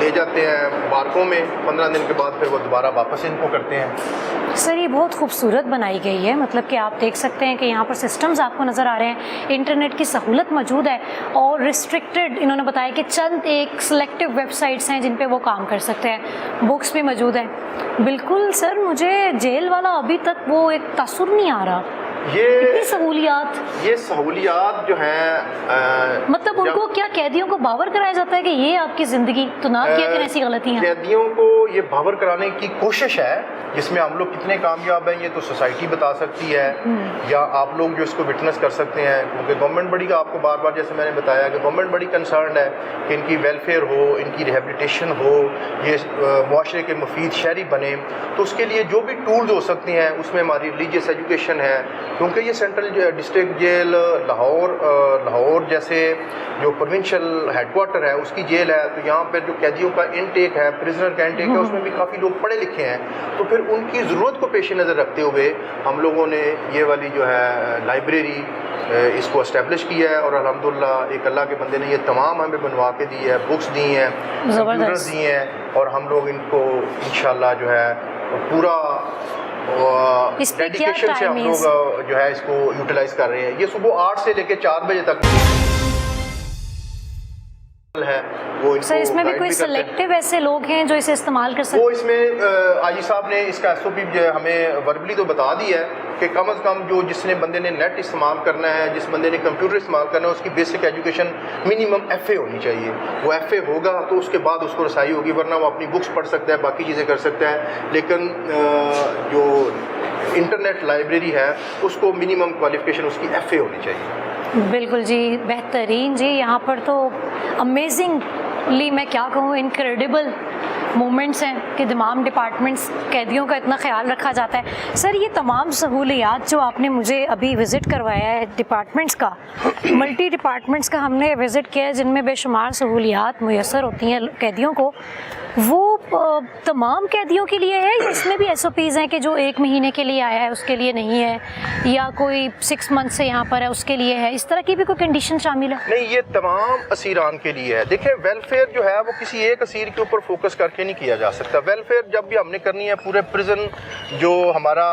ले जाते हैं बारकों में, 15 दिन के बाद फिर वो दोबारा वापस इनको करते हैं। सर ये बहुत खूबसूरत बनाई गई है, मतलब कि आप देख सकते हैं कि यहाँ पर सिस्टम्स आपको नज़र आ रहे हैं, इंटरनेट की सहूलत मौजूद है और रिस्ट्रिक्टेड इन्होंने बताया कि चंद एक सिलेक्टिव वेबसाइट्स हैं जिन पे वो काम कर सकते हैं, बुक्स भी मौजूद हैं। बिल्कुल सर, मुझे जेल वाला अभी तक वो एक तासुर नहीं आ रहा, ये सहूलियात, ये सहूलियात जो हैं मतलब उनको क्या कैदियों को बावर कराया जाता है कि ये आपकी ज़िंदगी, तो ना क्या करें ऐसी गलतियाँ। कैदियों को ये बावर कराने की कोशिश है, जिसमें हम लोग कितने कामयाब हैं ये तो सोसाइटी बता सकती है या आप लोग जो इसको विटनेस कर सकते हैं, क्योंकि गवर्नमेंट बड़ी का आपको बार बार जैसे मैंने बताया कि गवर्नमेंट बड़ी कंसर्न है कि इनकी वेलफेयर हो, इनकी रिहेबिलिटेशन हो, ये मुआशरे के मुफीद शहरी बने। तो उसके लिए जो भी टूल्स हो सकते हैं उसमें हमारी रिलीजियस एजुकेशन है, क्योंकि ये सेंट्रल डिस्ट्रिक्ट जेल लाहौर जैसे जो प्रोविंशियल हेडक्वार्टर है उसकी जेल है, तो यहाँ पर जो कैदियों का इनटेक है, प्रिजनर का इनटेक है, उसमें भी काफ़ी लोग पढ़े लिखे हैं। तो फिर उनकी ज़रूरत को पेश नज़र रखते हुए हम लोगों ने ये वाली जो है लाइब्रेरी इसको इस्टेब्लिश किया है और अल्हम्दुलिल्लाह एक अल्लाह के बंदे ने ये तमाम हमें बनवा के दी है, बुक्स दी हैं, कंप्यूटर्स दिए हैं और हम लोग इनको इंशाल्लाह जो है पूरा डेडिकेशन से हम लोग जो है इसको यूटिलाइज कर रहे हैं। ये सुबह 8 से लेकर 4 बजे तक है वो। सर इसमें भी कोई सिलेक्टिव ऐसे लोग हैं जो इसे इस्तेमाल कर सकते हैं? वो इसमें आईजी साहब ने इसका एसओपी हमें वर्बली तो बता दी है कि कम से कम जो जिसने बंदे ने नेट इस्तेमाल करना है, जिस बंदे ने कंप्यूटर इस्तेमाल करना है, उसकी बेसिक एजुकेशन मिनिमम FA होनी चाहिए। वो FA होगा तो उसके बाद उसको रसाई होगी, वरना वो अपनी बुक्स पढ़ सकता है, बाकी चीज़ें कर सकता है। लेकिन जो इंटरनेट लाइब्रेरी है उसको मिनिमम क्वालिफिकेशन उसकी FA होनी चाहिए। बिल्कुल जी, बेहतरीन जी। यहाँ पर तो अमेजिंगली मैं क्या कहूँ, इनक्रेडिबल मोमेंट्स हैं कि तमाम डिपार्टमेंट्स कैदियों का इतना ख्याल रखा जाता है। सर ये तमाम सहूलियात जो आपने मुझे अभी विज़िट करवाया है डिपार्टमेंट्स का, मल्टी डिपार्टमेंट्स का हमने विज़िट किया है जिनमें बेशुमार सहूलियात मुयसर होती हैं कैदियों को, वो तमाम कैदियों के लिए है या इसमें भी SOPs हैं कि जो 1 महीने के लिए आया है उसके लिए नहीं है, या कोई 6 मंथ से यहाँ पर है उसके लिए है, इस तरह की भी कोई कंडीशन शामिल है? नहीं, ये तमाम असीरान के लिए है। देखिए वेलफेयर जो है वो किसी एक असीर के ऊपर फोकस करके नहीं किया जा सकता। वेलफेयर जब भी हमने करनी है पूरे प्रिजन जो हमारा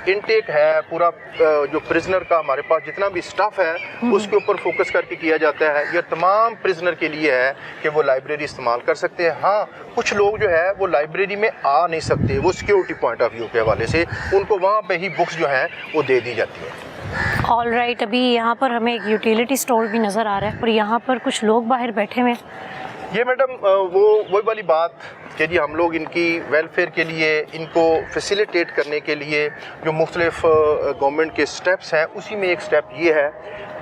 इनटेक है, पूरा जो प्रिजनर का हमारे पास जितना भी स्टाफ है उसके ऊपर फोकस करके किया जाता है। ये तमाम प्रिजनर के लिए है कि वो लाइब्रेरी इस्तेमाल कर सकते हैं। हाँ, कुछ लोग जो है वो लाइब्रेरी में आ नहीं सकते, वो सिक्योरिटी पॉइंट ऑफ व्यू के हवाले से उनको वहाँ पे ही बुक्स जो हैं वो दे दी जाती हैं। ऑल राइट, अभी यहाँ पर हमें एक यूटिलिटी स्टोर भी नज़र आ रहा है और यहाँ पर कुछ लोग बाहर बैठे हुए हैं। ये मैडम वही वाली बात कि जी हम लोग इनकी वेलफेयर के लिए, इनको फैसिलिटेट करने के लिए जो मुख्तलिफ गवर्नमेंट के स्टेप्स हैं, उसी में एक स्टेप ये है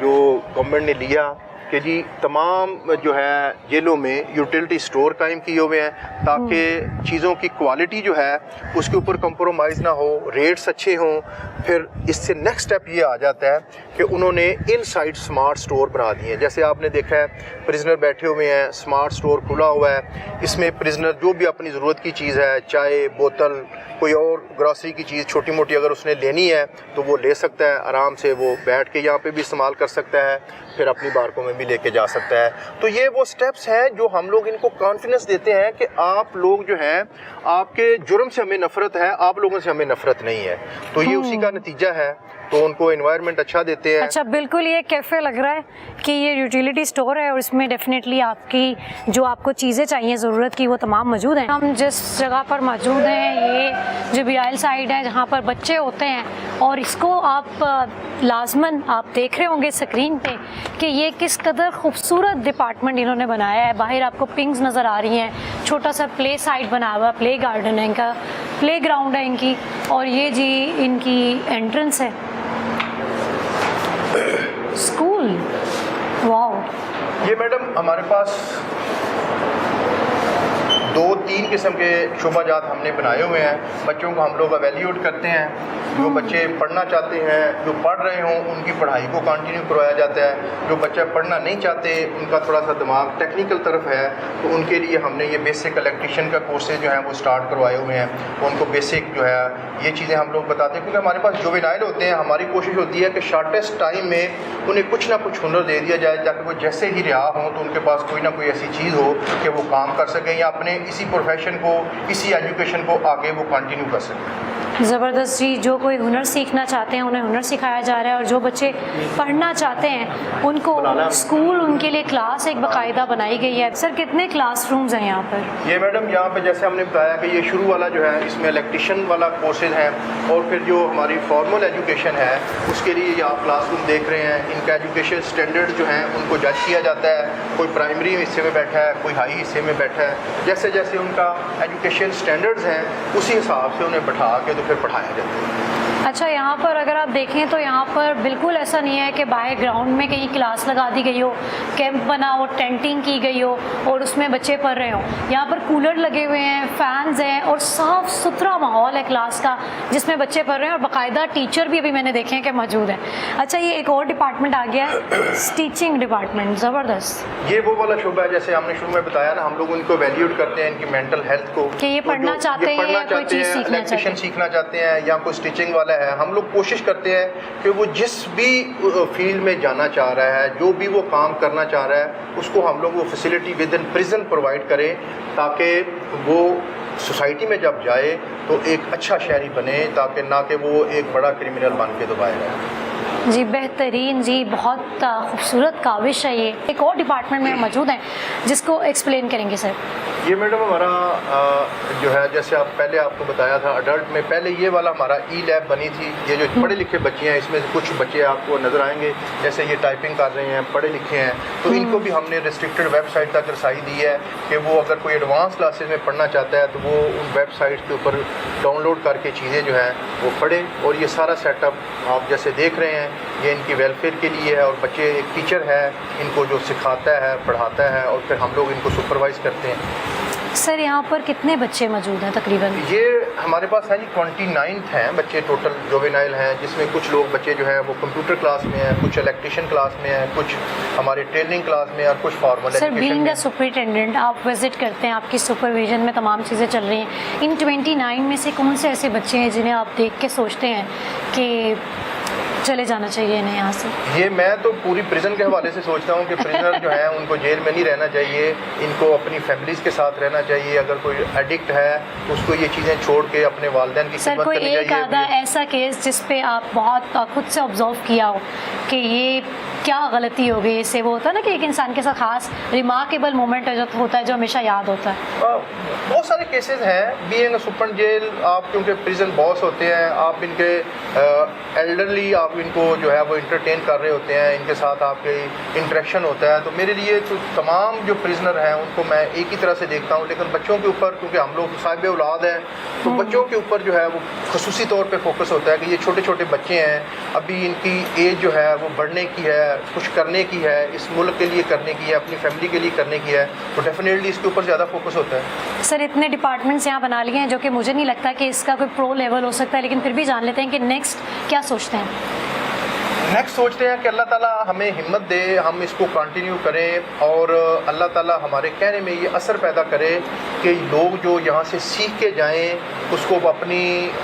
जो गवर्नमेंट ने लिया कि जी तमाम जो है जेलों में यूटिलिटी स्टोर कायम किए हुए हैं ताकि चीज़ों की क्वालिटी जो है उसके ऊपर कंप्रोमाइज़ ना हो, रेट्स अच्छे हों। फिर इससे नेक्स्ट स्टेप ये आ जाता है कि उन्होंने इनसाइड स्मार्ट स्टोर बना दिए हैं। जैसे आपने देखा है प्रिजनर बैठे हुए हैं, स्मार्ट स्टोर खुला हुआ है, इसमें प्रिजनर जो भी अपनी ज़रूरत की चीज़ है, चाय, बोतल, कोई और ग्रॉसरी की चीज़ छोटी मोटी अगर उसने लेनी है तो वो ले सकता है, आराम से वो बैठ के यहाँ पे भी इस्तेमाल कर सकता है, फिर अपनी बारकों में भी लेके जा सकता है। तो ये वो स्टेप्स हैं जो हम लोग इनको कॉन्फिडेंस देते हैं कि आप लोग जो हैं, आपके जुर्म से हमें नफ़रत है, आप लोगों से हमें नफ़रत नहीं है। तो ये उसी का नतीजा है। तो उनको एनवायरनमेंट अच्छा देते हैं। अच्छा, बिल्कुल ये कैफ़े लग रहा है कि ये यूटिलिटी स्टोर है और इसमें डेफिनेटली आपकी जो आपको चीज़ें चाहिए ज़रूरत की वो तमाम मौजूद हैं। हम जिस जगह पर मौजूद हैं ये जो बियाल साइड है जहाँ पर बच्चे होते हैं, और इसको आप लाजमन आप देख रहे होंगे स्क्रीन पे कि ये किस कदर खूबसूरत डिपार्टमेंट इन्होंने बनाया है। बाहर आपको पिंग्स नज़र आ रही हैं, छोटा सा प्ले साइड बना हुआ, प्ले गार्डन है इनका, प्ले ग्राउंड है इनकी, और ये जी इनकी एंट्रेंस है स्कूल। वाह। ये मैडम हमारे पास 2-3 किस्म के शोभाजात हमने बनाए हुए हैं। बच्चों को हम लोग एवेल्यूएट करते हैं। जो बच्चे पढ़ना चाहते हैं, जो पढ़ रहे हों, उनकी पढ़ाई को कंटिन्यू करवाया जाता है। जो बच्चे पढ़ना नहीं चाहते, उनका थोड़ा सा दिमाग टेक्निकल तरफ है, तो उनके लिए हमने ये बेसिक इलेक्ट्रिशियन का कोर्सेज जो हैं वो स्टार्ट करवाए हुए हैं। उनको बेसिक जो है ये चीज़ें हम लोग बताते हैं, क्योंकि हमारे पास जुवेनाइल होते हैं। हमारी कोशिश होती है कि शॉर्टेस्ट टाइम में उन्हें कुछ ना कुछ हुनर दे दिया जाए, ताकि वो जैसे ही रिहा हों तो उनके पास कोई ना कोई ऐसी चीज़ हो कि वो काम कर सकें या अपने इसी प्रोफेशन को, इसी एजुकेशन को आगे वो कंटिन्यू कर सकें। ज़बरदस्त जी। जो कोई हुनर सीखना चाहते हैं उन्हें हुनर सिखाया जा रहा है, और जो बच्चे पढ़ना चाहते हैं उनको स्कूल, उनके लिए क्लास एक बाकायदा बनाई गई है। सर कितने क्लासरूम्स हैं यहाँ पर? ये मैडम यहाँ पे जैसे हमने बताया कि ये शुरू वाला जो है इसमें इलेक्ट्रिशियन वाला कोर्सेज हैं, और फिर जो हमारी फॉर्मल एजुकेशन है उसके लिए ये आप क्लासरूम देख रहे हैं। इनका एजुकेशन स्टैंडर्ड जो हैं उनको जज किया जाता है। कोई प्राइमरी हिस्से में बैठा है, कोई हाई हिस्से में बैठा है। जैसे जैसे उनका एजुकेशन स्टैंडर्ड्स हैं उसी हिसाब से उन्हें बैठा के तो फिर पढ़ाया जाता है। अच्छा, यहाँ पर अगर आप देखें तो यहाँ पर बिल्कुल ऐसा नहीं है कि बाहर ग्राउंड में कहीं क्लास लगा दी गई हो, कैंप बना हो, टेंटिंग की गई हो और उसमें बच्चे पढ़ रहे हों। यहाँ पर कूलर लगे हुए हैं, फैंस हैं और साफ़ सुथरा माहौल है क्लास का जिसमें बच्चे पढ़ रहे हैं, और बाकायदा टीचर भी अभी मैंने देखे हैं कि मौजूद है। अच्छा, ये एक और डिपार्टमेंट आ गया है, स्टिचिंग डिपार्टमेंट। ज़बरदस्त। ये वो वाला शोबा है, जैसे हमने शुरू में बताया ना, हम लोग उनको वैल्यूएट करते हैं इनकी मेंटल हेल्थ को, कि ये पढ़ना चाहते हैं, कोई चीज़ सीखना चाहते हैं, सीखना चाहते हैं या कोई स्टिचिंग वाला है। हम लोग कोशिश करते हैं कि वो जिस भी फील्ड में जाना चाह रहा है, जो भी वो काम करना चाह रहा है, उसको हम लोग वो facility with in prison provide करें, ताकि वो सोसाइटी में जब जाए तो एक अच्छा शहरी बने, ताकि ना कि वो एक बड़ा क्रिमिनल बन के दुबारा आए। जी बेहतरीन जी, बहुत खूबसूरत काविश है ये। एक और डिपार्टमेंट में मौजूद हैं जिसको एक्सप्लेन करेंगे सर। ये मैडम हमारा जो है, जैसे आप पहले आपको बताया था अडल्ट में, पहले ये वाला हमारा ई लैब बनी थी। ये जो पढ़े लिखे बच्चे हैं, इसमें से कुछ बच्चे आपको नज़र आएंगे जैसे ये टाइपिंग कर रहे हैं, पढ़े लिखे हैं, तो इनको भी हमने रिस्ट्रिक्टेड वेबसाइट तक रसाई दी है कि वो अगर कोई एडवांस क्लासेस में पढ़ना चाहता है तो वो उन वेबसाइट के ऊपर डाउनलोड करके चीज़ें जो हैं वो पढ़ें। और ये सारा सेटअप आप जैसे देख रहे हैं, ये इनकी वेलफेयर के लिए है, और बच्चे, एक टीचर है इनको जो सिखाता है, पढ़ाता है, और फिर हम लोग इनको सुपरवाइज़ करते हैं। सर यहाँ पर कितने बच्चे मौजूद हैं तकरीबन? ये हमारे पास है जी 29 हैं बच्चे टोटल जुवेनाइल हैं, जिसमें कुछ लोग बच्चे जो हैं वो कंप्यूटर क्लास में हैं, कुछ इलेक्ट्रिशियन क्लास में हैं, कुछ हमारे ट्रेनिंग क्लास में और कुछ फॉर्मल सर एजुकेशन बीइंग में। अ सुपरिटेंडेंट आप विजिट करते हैं, आपकी सुपरविजन में तमाम चीज़ें चल रही हैं। इन 29 में से कौन से ऐसे बच्चे हैं जिन्हें आप देख के सोचते हैं कि चले जाना चाहिए इन्हें यहाँ से? ये मैं तो पूरी प्रिजन के हवाले से सोचता हूँ कि प्रिजनर जो है उनको जेल में नहीं रहना चाहिए, इनको अपनी फैमिलीज़ के साथ रहना चाहिए। अगर कोई एडिक्ट है उसको ये चीज़ें छोड़ के अपने वालिदैन की खिदमत करनी चाहिए। सर कोई एक आधा ऐसा केस जिस पे आप बहुत खुद से ऑब्जर्व किया हो कि ये क्या गलती हो गई इससे? वो होता है ना कि एक इंसान के साथ खास रिमार्केबल मोमेंट होता है जो हमेशा याद होता है। बहुत सारे केसेस हैं। बीइंग अ सुपर जेल, आप क्योंकि प्रिजन बॉस होते हैं, आप इनके एल्डरली आप इनको जो है वो इंटरटेन कर रहे होते हैं, इनके साथ आपके इंटरेक्शन होता है। तो मेरे लिए तो तमाम जो प्रिजनर हैं उनको मैं एक ही तरह से देखता हूँ, लेकिन बच्चों के ऊपर, क्योंकि हम लोग साहिब औलाद हैं, तो बच्चों के ऊपर जो है वो खसूसी तौर पे फोकस होता है कि ये छोटे छोटे बच्चे हैं, अभी इनकी एज जो है वो बढ़ने की है, कुछ करने की है, इस मुल्क के लिए करने की है, अपनी फैमिली के लिए करने की है, तो डेफिनेटली इसके ऊपर ज़्यादा फोकस होता है। सर इतने डिपार्टमेंट्स यहाँ बना लिए हैं जो कि मुझे नहीं लगता कि इसका कोई प्रो लेवल हो सकता है, लेकिन फिर भी जान लेते हैं कि नेक्स्ट क्या सोचते हैं। नेक्स्ट सोचते हैं कि अल्लाह ताला हमें हिम्मत दे, हम इसको कंटिन्यू करें, और अल्लाह ताला हमारे कहने में ये असर पैदा करे कि लोग जो यहाँ से सीख के जाएं उसको वो अपनी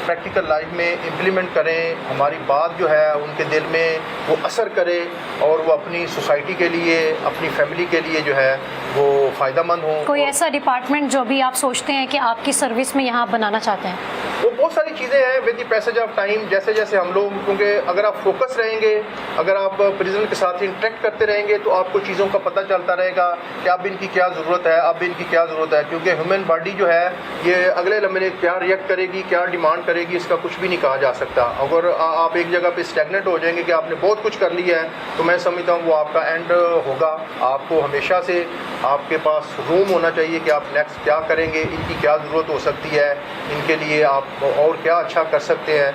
प्रैक्टिकल लाइफ में इम्प्लीमेंट करें, हमारी बात जो है उनके दिल में वो असर करे, और वो अपनी सोसाइटी के लिए, अपनी फैमिली के लिए जो है वो फ़ायदेमंद हो। कोई ऐसा डिपार्टमेंट जो भी आप सोचते हैं कि आपकी सर्विस में यहाँ बनाना चाहते हैं? वो बहुत सारी चीज़ें हैं with the passage of time, जैसे जैसे हम लोग, क्योंकि अगर आप फोकस रहेंगे, अगर आप प्रिजन के साथ इंटरेक्ट करते रहेंगे तो आपको चीज़ों का पता चलता रहेगा कि अब इनकी क्या ज़रूरत है, अब इनकी क्या ज़रूरत है। क्योंकि ह्यूमन बॉडी जो है ये अगले लम्हे क्या रिएक्ट करेगी, क्या डिमांड करेगी, इसका कुछ भी नहीं कहा जा सकता। अगर आप एक जगह पे स्टैग्नेंट हो जाएंगे कि आपने बहुत कुछ कर लिया है, तो मैं समझता हूँ वो आपका एंड होगा। आपको हमेशा से आपके पास रूम होना चाहिए कि आप नेक्स्ट क्या करेंगे, इनकी क्या ज़रूरत हो सकती है, इनके लिए आप और क्या अच्छा कर सकते हैं।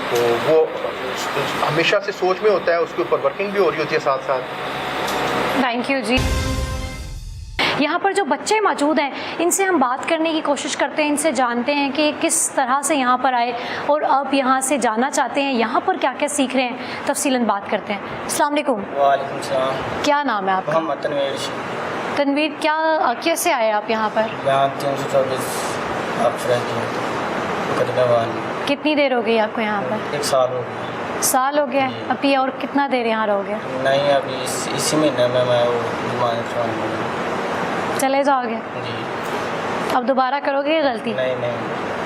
तो वो हमेशा से सोच में होता है, उसके ऊपर वर्किंग भी हो रही होती है साथ साथ। थैंक यू जी। यहाँ पर जो बच्चे मौजूद हैं इनसे हम बात करने की कोशिश करते हैं, इनसे जानते हैं कि किस तरह से यहाँ पर आए और अब यहाँ से जाना चाहते हैं, यहाँ पर क्या क्या सीख रहे हैं, तफसीलन बात करते हैं। अस्सलाम वालेकुम। वालेकुम सलाम। क्या नाम है आपका? मोहम्मद तनवीर। तनवीर, क्या कैसे आए आप यहाँ पर? यहाँ 324 मुकदमेवान। कितनी देर हो गई आपको यहाँ पर? 1 साल हो गया। साल हो गया? अभी और कितना देर यहाँ रहोगे? नहीं, अभी इसी महीने में मैं वो जमानत करवाने चले जाओगे? जी। अब दोबारा करोगे या गलती? नहीं,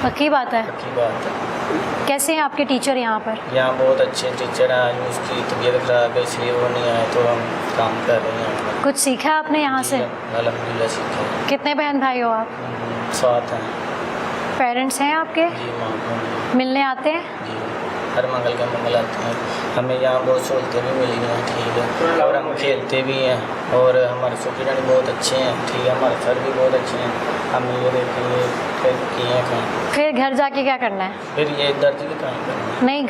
पक्की बात है? पक्की बात है। कैसे हैं आपके टीचर यहाँ पर? यहाँ बहुत अच्छे टीचर हैं। आज उसकी तबीयत खराब है इसलिए वो नहीं आए, तो हम काम कर रहे हैं। कुछ सीखा आपने यहाँ से? अल्हम्दुलिल्लाह सीखे। कितने बहन भाई हो आप? 7 हैं। पेरेंट्स हैं आपके? जी, माँ। मिलने आते हैं? जी, हर मंगल का मंगल आते हैं। हमें यहाँ बहुत सहूलतें भी मिली हैं, ठीक है, और हम खेलते भी हैं, और हमारे स्टूडेंट बहुत अच्छे हैं, ठीक है, हमारे सर भी बहुत अच्छे हैं। हम ये देखेंगे फिर किए हैं, फिर घर जाके क्या करना है? फिर ये दर्ज की काम करना है। नहीं,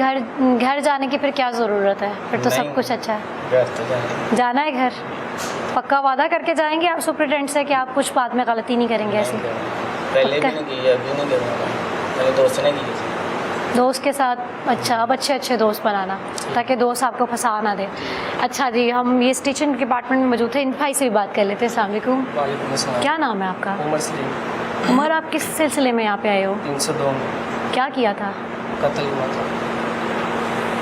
घर जाने की फिर क्या ज़रूरत है? फिर तो सब नहीं। कुछ अच्छा है। घर तो जाएंगे। जाना है घर? पक्का वादा करके जाएंगे आप सुपरिटेंडेंट से कि आप कुछ बाद में गलती नहीं करेंगे ऐसी? पहले भी पक्का? नहीं की, अभी नहीं करूँगा। पहले दोस्त ने की थी। दोस्त के साथ? अच्छा, अब अच्छे दोस्त बनाना ताकि दोस्त आपको फंसा ना दे। अच्छा जी, हम ये स्टिचिंग डिपार्टमेंट में मौजूद थे, इन भाई से भी बात कर लेते हैं। अस्सलाम वालेकुम। वालेकुम अस्सलाम। क्या नाम है आपका? उमर सलीम। उमर, आप किस सिलसिले में यहाँ पे आए हो? 302 में क्या किया था? कत्ल हुआ था,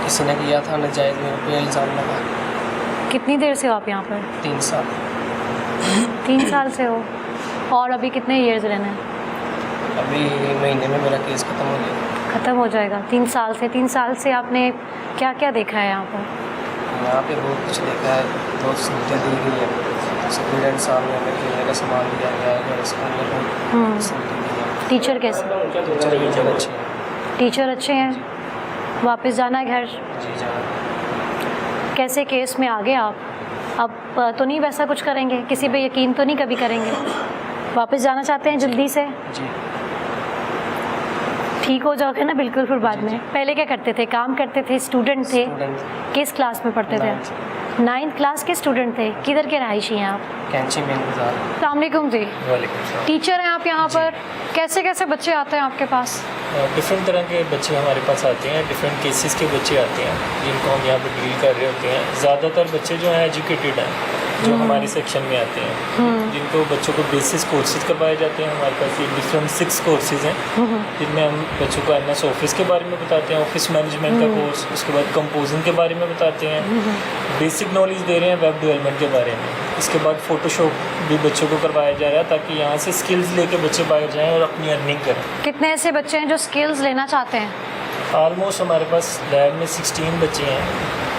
किसी ने किया था, नाजायज़ मेरे पे इल्ज़ाम लगा। कितनी देर से हो आप यहाँ पर? 3 साल। 3 साल से हो। और अभी कितने ईयर्स रहना है? अभी महीने में मेरा केस ख़त्म हो गया। ख़त्म हो जाएगा? 3 साल से? 3 साल से आपने क्या क्या देखा है यहाँ पर? यहाँ पे बहुत कुछ देखा है, बहुत सहूलतें दी गई है। स्टूडेंट सामने हमें खेलने का सामान दिया गया है, घर स्कूल में सहूलतें दी हैं। टीचर कैसे? टीचर भी बहुत अच्छे हैं। टीचर अच्छे हैं। वापस जाना है घर? जी, जाना। कैसे केस में आ गए आप? अब तो नहीं वैसा कुछ करेंगे? किसी पे यकीन तो नहीं कभी करेंगे? वापस जाना चाहते हैं जल्दी से? जी। ठीक हो जाओगे ना बिल्कुल फिर बाद में? पहले क्या करते थे? काम करते थे? स्टूडेंट थे? स्टूडेंट। किस क्लास में पढ़ते थे? 9th क्लास के स्टूडेंट थे। किधर के रहायशी हैं आप? कैंची मेन बाजार। अस्सलाम वालेकुम जी। वालेकुम सलाम। टीचर हैं आप यहाँ पर? कैसे कैसे बच्चे आते हैं आपके पास? डिफरेंट तरह के बच्चे हमारे पास आते हैं, डिफरेंट केसेस के बच्चे आते हैं जिनको हम यहाँ पर डील कर रहे होते हैं। ज़्यादातर बच्चे जो हैं एजुकेटेड हैं, जो हमारे सेक्शन में आते हैं, जिनको बच्चों को बेसिस कोर्सेज करवाए जाते हैं। हमारे पास ये डिफरेंट 6 कोर्सेज हैं जिनमें हम बच्चों को MS ऑफिस के बारे में बताते हैं, ऑफिस मैनेजमेंट का कोर्स, उसके बाद कंपोजिंग के बारे में बताते हैं, बेसिक नॉलेज दे रहे हैं वेब डेवलपमेंट के बारे में। इसके बाद फ़ोटोशॉप भी बच्चों को करवाया जा रहा है ताकि यहाँ से स्किल्स लेके बच्चे बाहर जाएँ और अपनी अर्निंग करें। कितने ऐसे बच्चे हैं जो स्किल्स लेना चाहते हैं? ऑलमोस्ट हमारे पास लैब में 16 बच्चे हैं,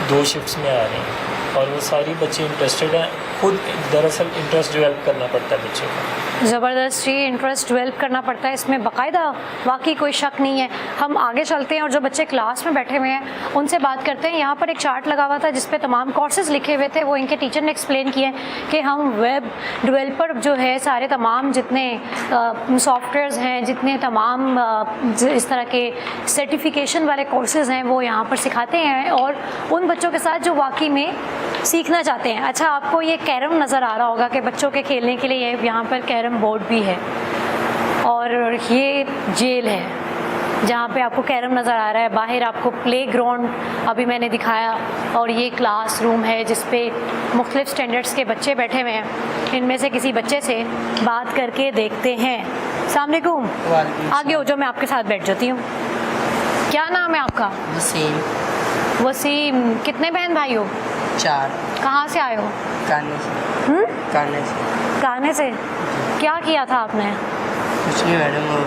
2 शिफ्ट्स में आ रहे हैं, और वो सारी बच्चे इंटरेस्टेड हैं। खुद दरअसल इंटरेस्ट डेवलप करना पड़ता है बच्चों को। ज़बरदस्ती इंटरेस्ट डेवलप करना पड़ता है, इसमें बाकायदा वाकई कोई शक नहीं है। हम आगे चलते हैं और जो बच्चे क्लास में बैठे हुए हैं उनसे बात करते हैं। यहाँ पर एक चार्ट लगा हुआ था जिस पे तमाम कोर्सेज लिखे हुए थे, वो इनके टीचर ने एक्सप्लेन किए कि हम वेब डेवलपर जो है सारे तमाम जितने सॉफ्टवेयर्स हैं, जितने तमाम इस तरह के सर्टिफिकेशन वाले कोर्सेज हैं वो यहाँ पर सिखाते हैं और उन बच्चों के साथ जो वाकई में सीखना चाहते हैं। अच्छा, आपको ये कैरम नज़र आ रहा होगा कि बच्चों के खेलने के लिए यहाँ पर कैरम बोर्ड भी है, और ये जेल है जहाँ पे आपको कैरम नज़र आ रहा है। बाहर आपको प्लेग्राउंड अभी मैंने दिखाया, और ये क्लासरूम है जिस पे मुख्तलिफ स्टैंडर्ड्स के बच्चे बैठे हुए हैं। इनमें से किसी बच्चे से बात करके देखते हैं। अस्सलाम वालेकुम। आगे हो जाओ, मैं आपके साथ बैठ जाती हूँ। क्या नाम है आपका? वसीम। वसीम। कितने बहन भाई हो? 4। कहाँ से आए हो? काने से। काने से। गाने से? क्या किया था आपने? कुछ नहीं मैडम, वो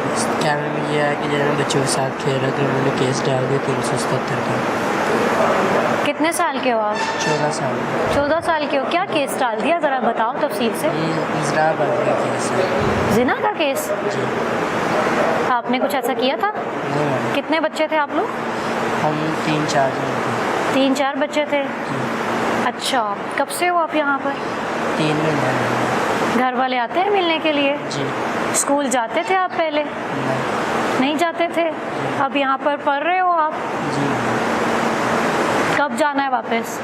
कैमरे में ये है कि जब बच्चों के साथ खेल रहे थे उन्होंने केस डाल दिया 377 का। कितने साल के हो आप? 14 साल। 14 साल के हो। क्या केस डाल दिया, ज़रा बताओ तफसील से। ये इजरा बन गया केस है। जिना का केस? जी। आपने कुछ ऐसा किया था? नहीं मैडम, कितने बच्चे थे आप लोग? हम 3-4 जन थे। 3-4 बच्चे थे। जी। अच्छा, कब से हो आप यहाँ पर? 3 महीने। घर वाले आते हैं मिलने के लिए? जी। स्कूल जाते थे आप पहले? नहीं जाते थे। अब यहाँ पर पढ़ रहे हो आप? जी। कब जाना है वापस?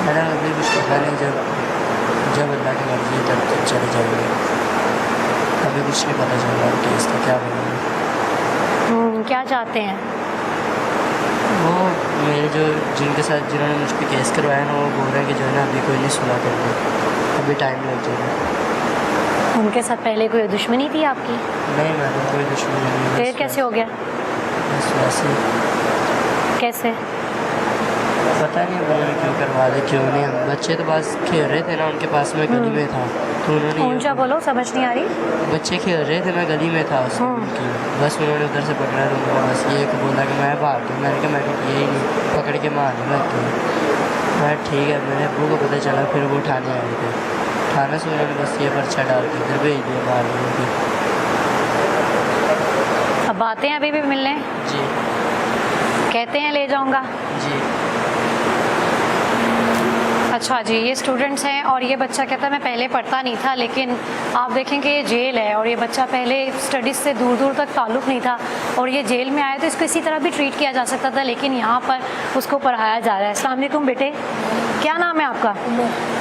मैडम अभी कुछ पता नहीं, जब जब अल्लाह की मर्जी है तब तक चले जाएंगे। अभी कुछ नहीं पता चल रहा केस का क्या बनेगा। क्या चाहते हैं? वो मेरे जो जिनके साथ जिन्होंने मुझ पर केस करवाया ना, वो बोल रहे हैं कि जो है ना अभी कोई नहीं सुना करना, अभी टाइम लग जाएगा। उनके साथ पहले कोई दुश्मनी थी आपकी? नहीं मैडम, कोई दुश्मनी नहीं है। फिर कैसे हो गया? बस वैसे कैसे? पता नहीं उन्होंने क्यों करवा दे क्यों नहीं। हम बच्चे तो बस खेल रहे थे ना, उनके पास में गली में था तो उन्होंने ऊंचा बोलो, समझ नहीं आ रही। बच्चे खेल रहे थे, मैं गली में था उसकी, बस उन्होंने उधर से पकड़ा दूँगा, बस ये को बोला कि मैं भाग गया। मैंने कहा मैं यही नहीं, पकड़ के मारूंगा तो मैं ठीक है। मेरे अब्बू को पता चला, फिर वो उठाने आए थे। थाने से उन्होंने बस ये पर्चा डाल के इधर भेज दिया मारने की। अब आते हैं अभी भी मिलने? जी कहते हैं ले जाऊंगा। जी। अच्छा जी, ये स्टूडेंट्स हैं और ये बच्चा कहता है मैं पहले पढ़ता नहीं था, लेकिन आप देखें कि ये जेल है और ये बच्चा पहले स्टडीज़ से दूर दूर तक ताल्लुक़ नहीं था और ये जेल में आया तो इसको इसी तरह भी ट्रीट किया जा सकता था, लेकिन यहाँ पर उसको पढ़ाया जा रहा है। अस्सलाम वालेकुम बेटे, क्या नाम है आपका?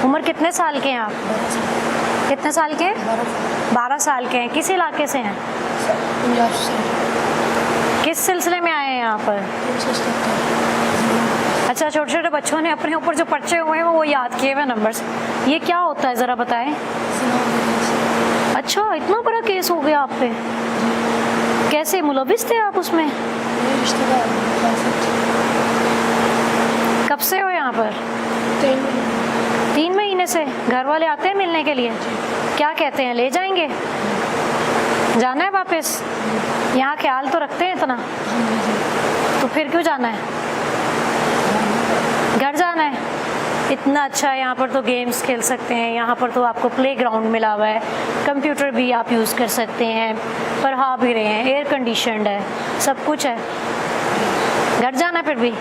उम्र कितने साल के हैं आप? कितने साल के? 12 साल के हैं। किस इलाके से हैं? किस सिलसिले में आए हैं यहाँ पर? अच्छा, छोटे छोटे बच्चों ने अपने ऊपर जो पर्चे हुए हैं वो याद किए हुए नंबर्स। ये क्या होता है ज़रा बताएं। अच्छा, इतना बड़ा केस हो गया आप पे? कैसे मुलविस थे आप उसमें? कब से हो यहाँ पर? 3 महीने से। घर वाले आते हैं मिलने के लिए? क्या कहते हैं, ले जाएंगे? जाना है वापस? यहाँ ख्याल तो रखते हैं इतना? तो फिर क्यों जाना है? घर जाना है? इतना अच्छा है यहाँ पर, तो गेम्स खेल सकते हैं, यहाँ पर तो आपको प्लेग्राउंड मिला हुआ है, कंप्यूटर भी आप यूज़ कर सकते हैं, पढ़ा भी रहे हैं, एयर कंडीशनड है, सब कुछ है। घर जाना है फिर भी?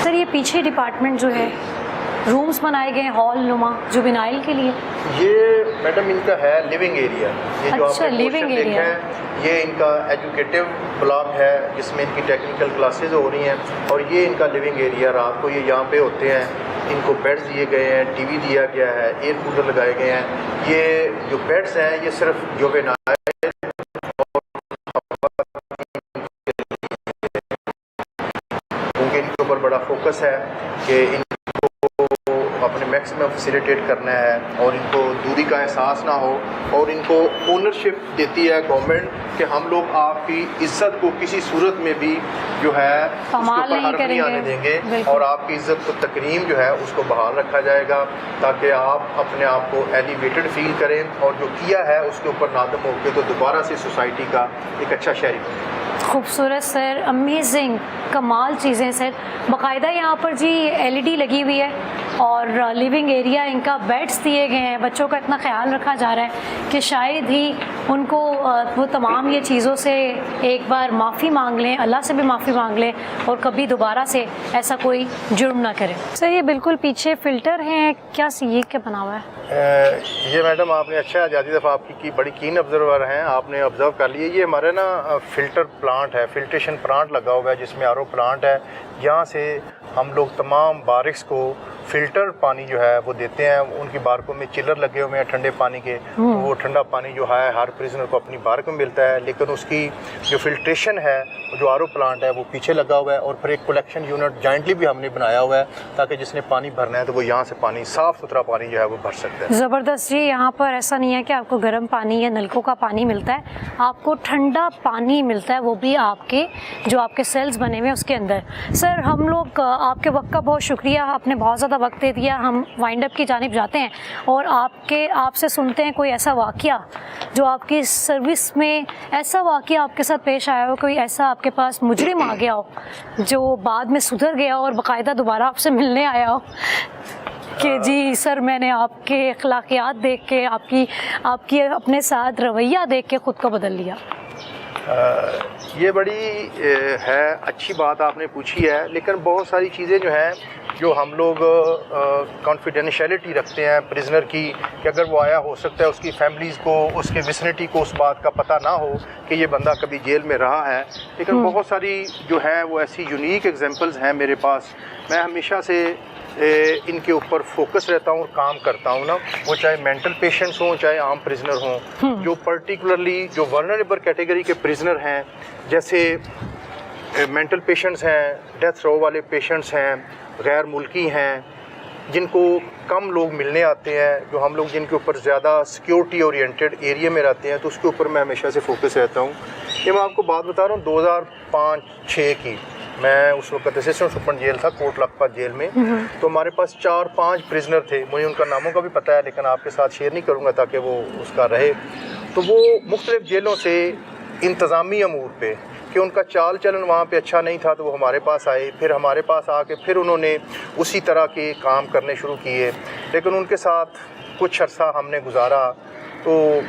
सर ये पीछे डिपार्टमेंट जो है, रूम्स बनाए गए हैं हॉल नुमा जुवेनाइल के लिए। ये मैडम इनका है लिविंग एरिया। ये जो अच्छा, आपने लिविंग पोर्शन देखा एरिया। है, ये इनका एजुकेटिव ब्लॉक है जिसमें इनकी टेक्निकल क्लासेस हो रही हैं, और ये इनका लिविंग एरिया। रात को ये यहाँ पे होते हैं, इनको बेड्स दिए गए हैं, टीवी दिया गया है, एयर कूलर लगाए गए हैं। ये जो बेड्स हैं ये सिर्फ जुवेनाइल क्योंकि इनके ऊपर बड़ा फोकस है कि इनको अपने मैक्सिमम फैसिलिटेट करना है और इनको दूरी का एहसास ना हो, और इनको ओनरशिप देती है गवर्नमेंट कि हम लोग आपकी इज्जत को किसी सूरत में भी जो है उसके ऊपर हर्फ नहीं आने देंगे, और आपकी इज्जत को तकरीम जो है उसको बहाल रखा जाएगा ताकि आप अपने आप को एलिवेटेड फील करें और जो किया है उसके ऊपर नादम होकर तो दोबारा से सोसाइटी का एक अच्छा शहरी बने। खूबसूरत सर, अमेजिंग, कमाल चीज़ें सर। बाकायदा यहाँ पर जी एलईडी लगी हुई है और लिविंग एरिया, इनका बेड्स दिए गए हैं। बच्चों का इतना ख्याल रखा जा रहा है कि शायद ही उनको वो तमाम ये चीज़ों से एक बार माफ़ी मांग लें, अल्लाह से भी माफ़ी मांग लें और कभी दोबारा से ऐसा कोई जुर्म ना करें। सर ये बिल्कुल पीछे फ़िल्टर हैं, क्या ये क्या बना हुआ है? ये मैडम आपने अच्छा जाती दफ़ा आपकी की बड़ी कीन ऑब्जर्वर हैं, आपने ऑब्ज़र्व कर लिए। ये हमारे ना फ़िल्टर प्लांट है, फिल्ट्रेशन प्लांट लगा हुआ है जिसमें आरओ प्लांट है। यहाँ से हम लोग तमाम बारिश को फ़िल्टर पानी जो है वो देते हैं। उनकी बारकों में चिलर लगे हुए हैं ठंडे पानी के, तो वो ठंडा पानी जो है हर प्रिजनर को अपनी बारक में मिलता है। लेकिन उसकी जो फिल्ट्रेशन है, जो आरओ प्लांट है वो पीछे लगा हुआ है, और फिर एक कलेक्शन यूनिट जॉइंटली भी हमने बनाया हुआ है ताकि जिसने पानी भरना है तो वो यहाँ से पानी, साफ़ सुथरा पानी जो है वो भर सकता है। ज़बरदस्त जी। यहाँ पर ऐसा नहीं है कि आपको गर्म पानी या नलकों का पानी मिलता है, आपको ठंडा पानी मिलता है, वो भी आपके जो आपके सेल्स बने हुए हैं उसके अंदर। सर हम लोग आपके वक्त का बहुत शुक्रिया, आपने बहुत ज़्यादा वक्त दे दिया। हम वाइंड अप की जानिब जाते हैं और आपसे सुनते हैं कोई ऐसा वाक़या जो आपकी सर्विस में, ऐसा वाक़या आपके साथ पेश आया हो, कोई ऐसा आपके पास मुजरिम आ गया हो जो बाद में सुधर गया हो और बाकायदा दोबारा आपसे मिलने आया हो कि जी सर मैंने आपके अखलाकियात देख के, आपकी अपने साथ रवैया देख के ख़ुद को बदल लिया। ये बड़ी है अच्छी बात आपने पूछी है, लेकिन बहुत सारी चीज़ें जो हैं जो हम लोग कॉन्फिडेंशियलिटी रखते हैं प्रिजनर की, कि अगर वो आया हो सकता है उसकी फैमिलीज़ को, उसके विसिनिटी को उस बात का पता ना हो कि ये बंदा कभी जेल में रहा है। लेकिन बहुत सारी जो है वो ऐसी यूनिक एग्जांपल्स हैं मेरे पास। मैं हमेशा से इनके ऊपर फोकस रहता हूँ और काम करता हूँ ना, वो चाहे मेंटल पेशेंट्स हों चाहे आम प्रिजनर हों, जो पर्टिकुलरली जो वल्नरेबल कैटेगरी के प्रिजनर हैं, जैसे मेंटल पेशेंट्स हैं, डेथ रो वाले पेशेंट्स हैं, गैर मुल्की हैं, जिनको कम लोग मिलने आते हैं, जो हम लोग जिनके ऊपर ज़्यादा सिक्योरिटी ओरिएंटेड एरिया में रहते हैं, तो उसके ऊपर मैं हमेशा से फोकस रहता हूँ। ये मैं आपको बात बता रहा हूँ 2005-06 की, मैं उस वक्त असिस्टेंट सुपरडेंट जेल था कोट लखपत जेल में, तो हमारे पास 4-5 प्रिजनर थे, मुझे उनका नामों का भी पता है लेकिन आपके साथ शेयर नहीं करूँगा ताकि वो उसका रहे। तो वो मुख्तलिफ़ जेलों से इंतज़ामी अमूर पे कि उनका चाल चलन वहाँ पे अच्छा नहीं था, तो वो हमारे पास आए, फिर हमारे पास आके फिर उन्होंने उसी तरह के काम करने शुरू किए, लेकिन उनके साथ कुछ अरसा हमने गुजारा तो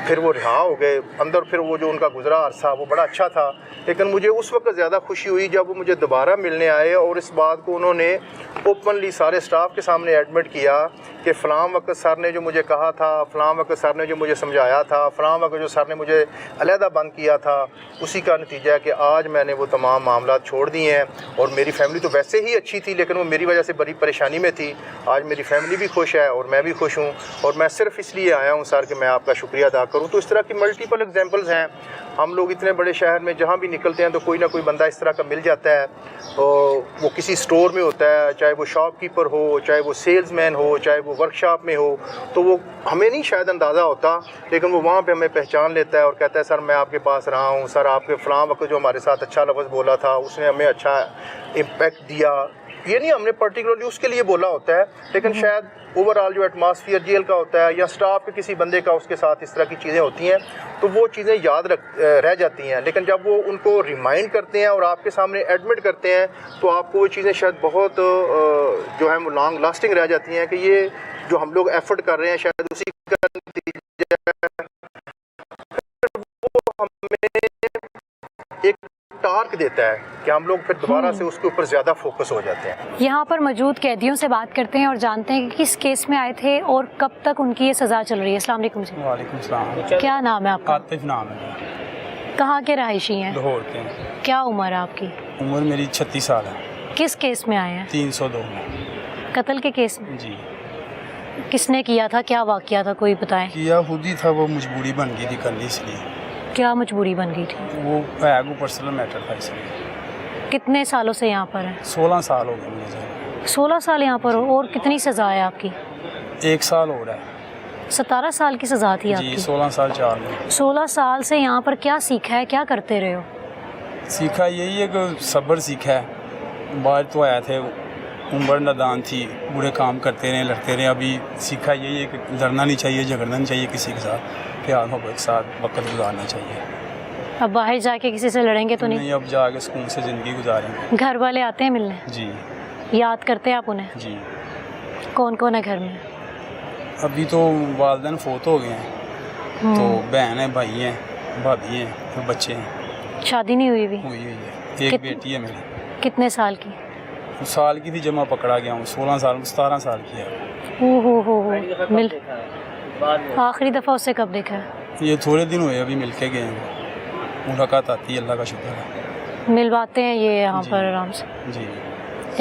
फिर वो रिहा हो गए अंदर। फिर वो जो उनका गुजरा अरसा वो बड़ा अच्छा था, लेकिन मुझे उस वक्त ज़्यादा खुशी हुई जब वो मुझे दोबारा मिलने आए और इस बात को उन्होंने ओपनली सारे स्टाफ के सामने एडमिट किया कि फ़लाँ वक्त सर ने जो मुझे कहा था, फ़लाँ वक्त सर ने जो मुझे समझाया था, फ़लाँ वक्त जो सर ने मुझे अलहदा बंद किया था, उसी का नतीजा है कि आज मैंने वो तमाम मामला छोड़ दिए हैं। और मेरी फैमिली तो वैसे ही अच्छी थी लेकिन वो मेरी वजह से बड़ी परेशानी में थी। आज मेरी फैमिली भी खुश है और मैं भी खुश हूँ, और मैं सिर्फ इसलिए आया हूँ सर कि मैं आपका शुक्रिया अदा करूँ। तो इस तरह की मल्टीपल एग्जांपल्स हैं। हम लोग इतने बड़े शहर में जहाँ भी निकलते हैं तो कोई ना कोई बंदा इस तरह का मिल जाता है, और वो किसी स्टोर में होता है, चाहे वो शॉपकीपर हो, चाहे वो सेल्समैन हो, चाहे वो वर्कशॉप में हो, तो वो हमें नहीं शायद अंदाज़ा होता, लेकिन वो वहाँ पे हमें पहचान लेता है और कहता है सर मैं आपके पास रहा हूँ, सर आपके फ़लाँ वक्त जो हमारे साथ अच्छा लफ्ज़ बोला था उसने हमें अच्छा इम्पैक्ट दिया। ये नहीं हमने पर्टिकुलरली उसके लिए बोला होता है, लेकिन शायद ओवरऑल जो एटमॉस्फेयर जेल का होता है या स्टाफ के किसी बंदे का उसके साथ इस तरह की चीज़ें होती हैं तो वो चीज़ें याद रह जाती हैं। लेकिन जब वो उनको रिमाइंड करते हैं और आपके सामने एडमिट करते हैं तो आपको वो चीज़ें शायद बहुत जो है वो लॉन्ग लास्टिंग रह जाती हैं कि ये जो हम लोग एफर्ट कर रहे हैं शायद उसी का नतीजा वो हमें एक टार्क देता है कि हम लोग फिर दोबारा से उसके ऊपर ज़्यादा फोकस हो जाते हैं। यहाँ पर मौजूद कैदियों से बात करते हैं और जानते हैं कि किस केस में आए थे और कब तक उनकी ये सज़ा चल रही है। अस्सलाम वालेकुम जी। वालेकुम सलाम। क्या नाम है आपका? आतिफ नाम है। कहाँ के रहायशी हैं? लाहौर के हैं। क्या उम्र है आपकी? उम्र मेरी 36 साल है। किस केस में आए हैं? 302 में। कत्ल के केस में? जी। किसने किया था, क्या वाक़या था, कोई बताएं? किया खुद ही था, वो मजबूरी बन गई थी करनी, इसलिए। क्या मजबूरी बन गई थी? वो है वो पर्सनल मैटर था इसलिए। कितने सालों से यहाँ पर है? 16 साल हो गए मुझे। 16 साल यहाँ पर हो, और कितनी सज़ा है आपकी? 1 साल हो रहा है। 17 साल की सज़ा थी जी, आपकी? 16 साल 4 में। 16 साल से यहाँ पर क्या सीखा है, क्या करते रहे हो? सीखा यही है कि सब्र सीखा है। बाहर तो आया थे, उम्र नादान थी, बुरे काम करते रहे, लड़ते रहे। अभी सीखा यही है कि लड़ना नहीं चाहिए, झगड़ना नहीं चाहिए किसी के साथ, प्यार मोहब्बत के साथ वक्त गुजारना चाहिए। अब बाहर जाके किसी से लड़ेंगे तो नहीं? अब जाके सुकून से ज़िंदगी गुजारेंगे। घर वाले आते हैं मिलने? जी। याद करते हैं आप उन्हें? जी। कौन कौन है घर में? अभी तो वालिदैन फोत हो गए हैं, तो बहन है, भाई हैं, भाभी हैं, फिर बच्चे हैं। शादी नहीं हुई भी? हुई है, एक बेटी है मेरी। कितने साल की? साल की थी जब मैं पकड़ा गया हूँ। 16 साल 17 साल की है। हो मिल आखिरी दफ़ा उससे कब देखा है? ये थोड़े दिन हुए, अभी मिल के गए हैं। मुलाकात आती है, अल्लाह का शुक्र है। मिलवाते हैं ये यहाँ पर आराम से? जी।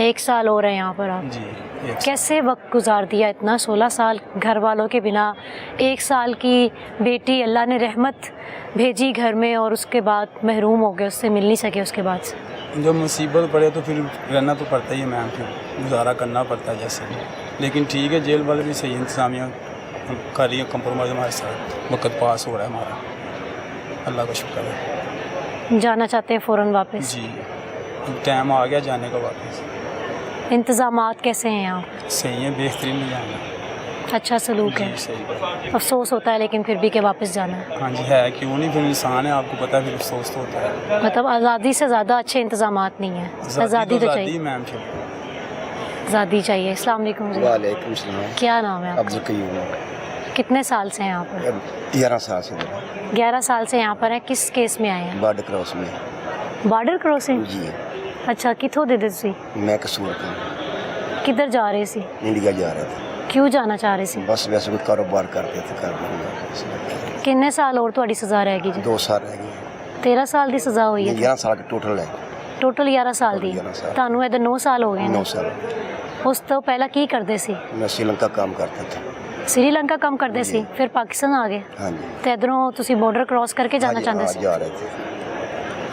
1 साल हो रहे हैं यहाँ पर आप? जी। कैसे वक्त गुजार दिया इतना? 16 साल घर वालों के बिना, 1 साल की बेटी, अल्लाह ने रहमत भेजी घर में और उसके बाद महरूम हो गए, उससे मिल नहीं सके उसके बाद से? जब मुसीबत पड़े तो फिर रहना तो पड़ता ही है मैम, फिर गुजारा करना पड़ता है जैसे भी। लेकिन ठीक है, जेल वाले भी सही इंतज़ामिया कर रही है, कंप्रोमाइज़ हमारे साथ, वक्त पास हो रहा है हमारा, अल्लाह का शुक्र है। जाना चाहते हैं फ़ौरन वापस? जी, टाइम आ गया जाने का वापस। इंतज़ामात कैसे हैं यहाँ? सही है, बेहतरीन में जाना। अच्छा सलूक है? सही। अफसोस होता है लेकिन फिर भी के वापस जाना है? हाँ जी, है क्यों नहीं, फिर इंसान है, आपको पता है, फिर अफसोस तो होता है। मतलब आज़ादी से ज़्यादा अच्छे इंतज़ामात नहीं है? आज़ादी तो चाहिए मैम, फिर आज़ादी चाहिए। अस्सलाम वालेकुम जी। वालेकुम सलाम। क्या नाम है आपका? अब्दुल कयूम। कितने साल से हैं यहाँ पर? 11 साल से। 11 साल से यहाँ पर हैं। किस केस में आए हैं? बॉर्डर क्रॉस में। Border crossing? जी। अच्छा, कितों दे सी? मैं कसूर का। किधर जा रहे सी? इंडिया जा रहा था। क्यों जाना चाह रहे सी? बस वैसे कोई कारोबार करते थे, कर। कितने साल और थोड़ी सज़ा रहेगी जी? 2 साल रह गए। 13 साल की सज़ा हुई है? 11 साल का टोटल है। टोटल 11 साल दी? 11 साल। ਤੁਹਾਨੂੰ ਇਹਦੇ 9 ਸਾਲ ਹੋ ਗਏ ਨੇ? 9 साल। ਉਸ ਤੋਂ ਪਹਿਲਾਂ ਕੀ ਕਰਦੇ ਸੀ? मैं श्रीलंका काम करता था। श्रीलंका ਕੰਮ ਕਰਦੇ ਸੀ, ਫਿਰ ਪਾਕਿਸਤਾਨ ਆ ਗਏ हाँ जी। ਤੇ ਇਧਰੋਂ ਤੁਸੀਂ ਬਾਰਡਰ ਕ੍ਰਾਸ ਕਰਕੇ हाँ ਜਾਣਾ जी, ਚਾਹੁੰਦੇ हाँ, ਸੀ। जा रहे थे।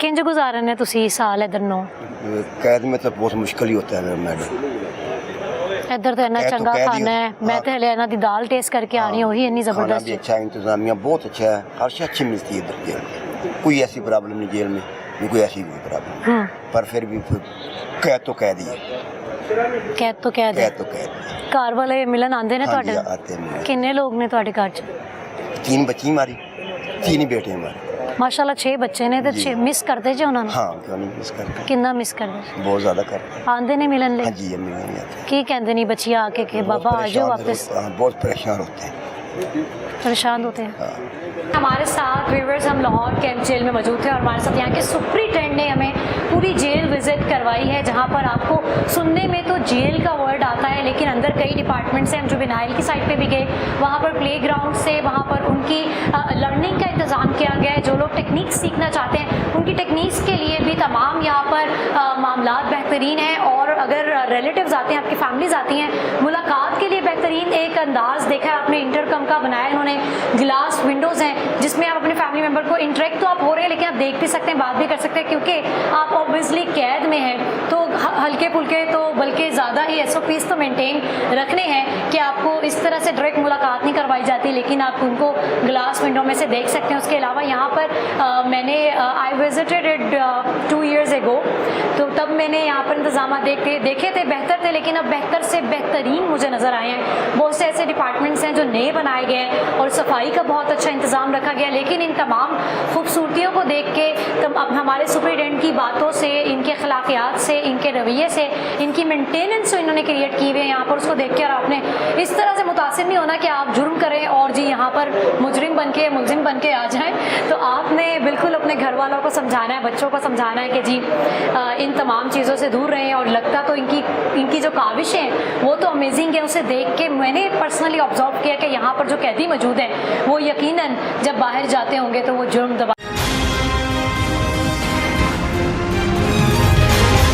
ਕਿੰਜ ਗੁਜ਼ਾਰਨ ਨੇ ਤੁਸੀਂ ਸਾਲ ਇਧਰ ਨੂੰ? कैद में तो बहुत मुश्किल ही होता है मैडम। ਇੱਧਰ ਤਾਂ ਇੰਨਾ ਇਹ ਤਾਂ ਚੰਗਾ ਕਹਿ ਖਾਣਾ ਹੈ, ਦਿਓ। ਮੈਂ ਤੇ ਹਲੇ ਇਹਨਾਂ ਦੀ ਦਾਲ ਟੇਸਟ ਕਰਕੇ ਆਣੀ, ਉਹੀ ਇੰਨੀ खाना भी ਜ਼ਬਰਦस्त। अच्छा है, इंतजामिया बहुत अच्छा है, हर चीज़ अच्छी मिलती है इधर जेल में। कोई ऐसी प्रॉब्लम नहीं जेल में, नहीं कोई ऐसी कोई प्रॉब्लम। हम्म, पर फिर भी कैद तो कैद ही है, कैद तो कैद है। कैद तो कैद है। ਘਰ ਵਾਲੇ ਮਿਲਣ ਆਉਂਦੇ ਨੇ हाँ जी, ਤੁਹਾਡੇ? आते हैं। ਕਿੰਨੇ ਲੋਕ ਨੇ ਤੁਹਾਡੇ ਘਰ 'ਚ? 3 बच्ची हमारी, 3 ही बेटे हमारे। ਮਾਸ਼ਾਅੱਲਾ 6 ਬੱਚੇ ਨੇ ਤੇ जी। ਮਿਸ ਕਰਦੇ ਜੇ ਉਹਨਾਂ ਨੂੰ? हाँ, क्यों नहीं मिस करते, ਕਿੰਨਾ ਮਿਸ ਕਰਦੇ? बहुत ज़्यादा करते। ਆਉਂਦੇ ਨੇ ਮਿਲਣ हाँ ਲਈ? जी, अम्मी नहीं आते। ਕੀ ਕਹਿੰਦੇ ਨਹੀਂ ਬੱਚੀਆਂ ਆ ਕੇ ਕਿ बहुत बाबा आ जाओ परेशान वापस? होते- हाँ, बहुत परेशान होते हैं। परेशान होते हैं। हाँ। हमारे साथ व्यूअर्स, हम लाहौर कैंप जेल में मौजूद थे और हमारे साथ यहाँ के सुप्रिटेंडेंट ने हमें पूरी जेल विजिट करवाई है, जहाँ पर आपको सुनने में तो जेल का वर्ड आता है, लेकिन अंदर कई डिपार्टमेंट से हम जो बिनाइल की साइड पे भी गए, वहाँ पर प्ले ग्राउंड से वहाँ पर उनकी लर्निंग का इंतज़ाम किया गया है। जो लोग टेक्निक सीखना चाहते हैं उनकी टेक्निक्स के लिए भी तमाम यहाँ पर मामलात बेहतरीन हैं, और अगर रिलेटिव्स आते हैं, आपकी फैमिलीज आती हैं, मुलाकात के लिए बेहतरीन एक अंदाज़ देखा है आपने इंटरकम का बनाया इन्होंने। ग्लास विंडोज़ हैं जिसमें आप अपने फैमिली मेम्बर को इंटरेक्ट तो आप हो रहे हैं, लेकिन आप देख भी सकते हैं, बात भी कर सकते हैं, क्योंकि आप ऑब्वियसली कैद में हैं, तो हल्के फुल्के तो बल्कि ज़्यादा ही SOPs तो मेंटेन रखने हैं कि आपको इस तरह से डायरेक्ट मुलाकात नहीं करवाई जाती, लेकिन आप उनको ग्लास विंडो में से देख सकते हैं। उसके अलावा यहाँ पर मैंने I visited it 2 years ago, तो तब मैंने यहाँ पर इंतजाम देखे थे, बेहतर थे, लेकिन अब बेहतर से बेहतरीन मुझे नज़र आए हैं। बहुत से ऐसे डिपार्टमेंट्स हैं जो नए बनाए गए हैं और सफाई का बहुत अच्छा इंतज़ाम रखा गया, लेकिन इन तमाम खूबसूरतियों को देख के तब अब हमारे सुपरिटेंडेंट की बातों से, इनके अखलाकियात से, इनके रवैये से, इनकी मेंटेनेंस जो इन्होंने क्रिएट की हुई है यहाँ पर, उसको देख के और आपने इस तरह से मुतासिर नहीं होना कि आप जुर्म करें और जी यहाँ पर मुजरिम बन के मुलजिम बन के आ जाएँ। तो आपने बिल्कुल अपने घर वालों को समझाना है, बच्चों को समझाना है कि जी इन तमाम चीज़ों से दूर रहें। और लगता तो इनकी जो काविशें हैं वो तो अमेजिंग है, उसे देख के मैंने पर्सनली ऑब्जर्व किया कि यहाँ पर जो कैदी मौजूद हैं वो यकीनन जब बाहर जाते होंगे तो वो जुर्म दबा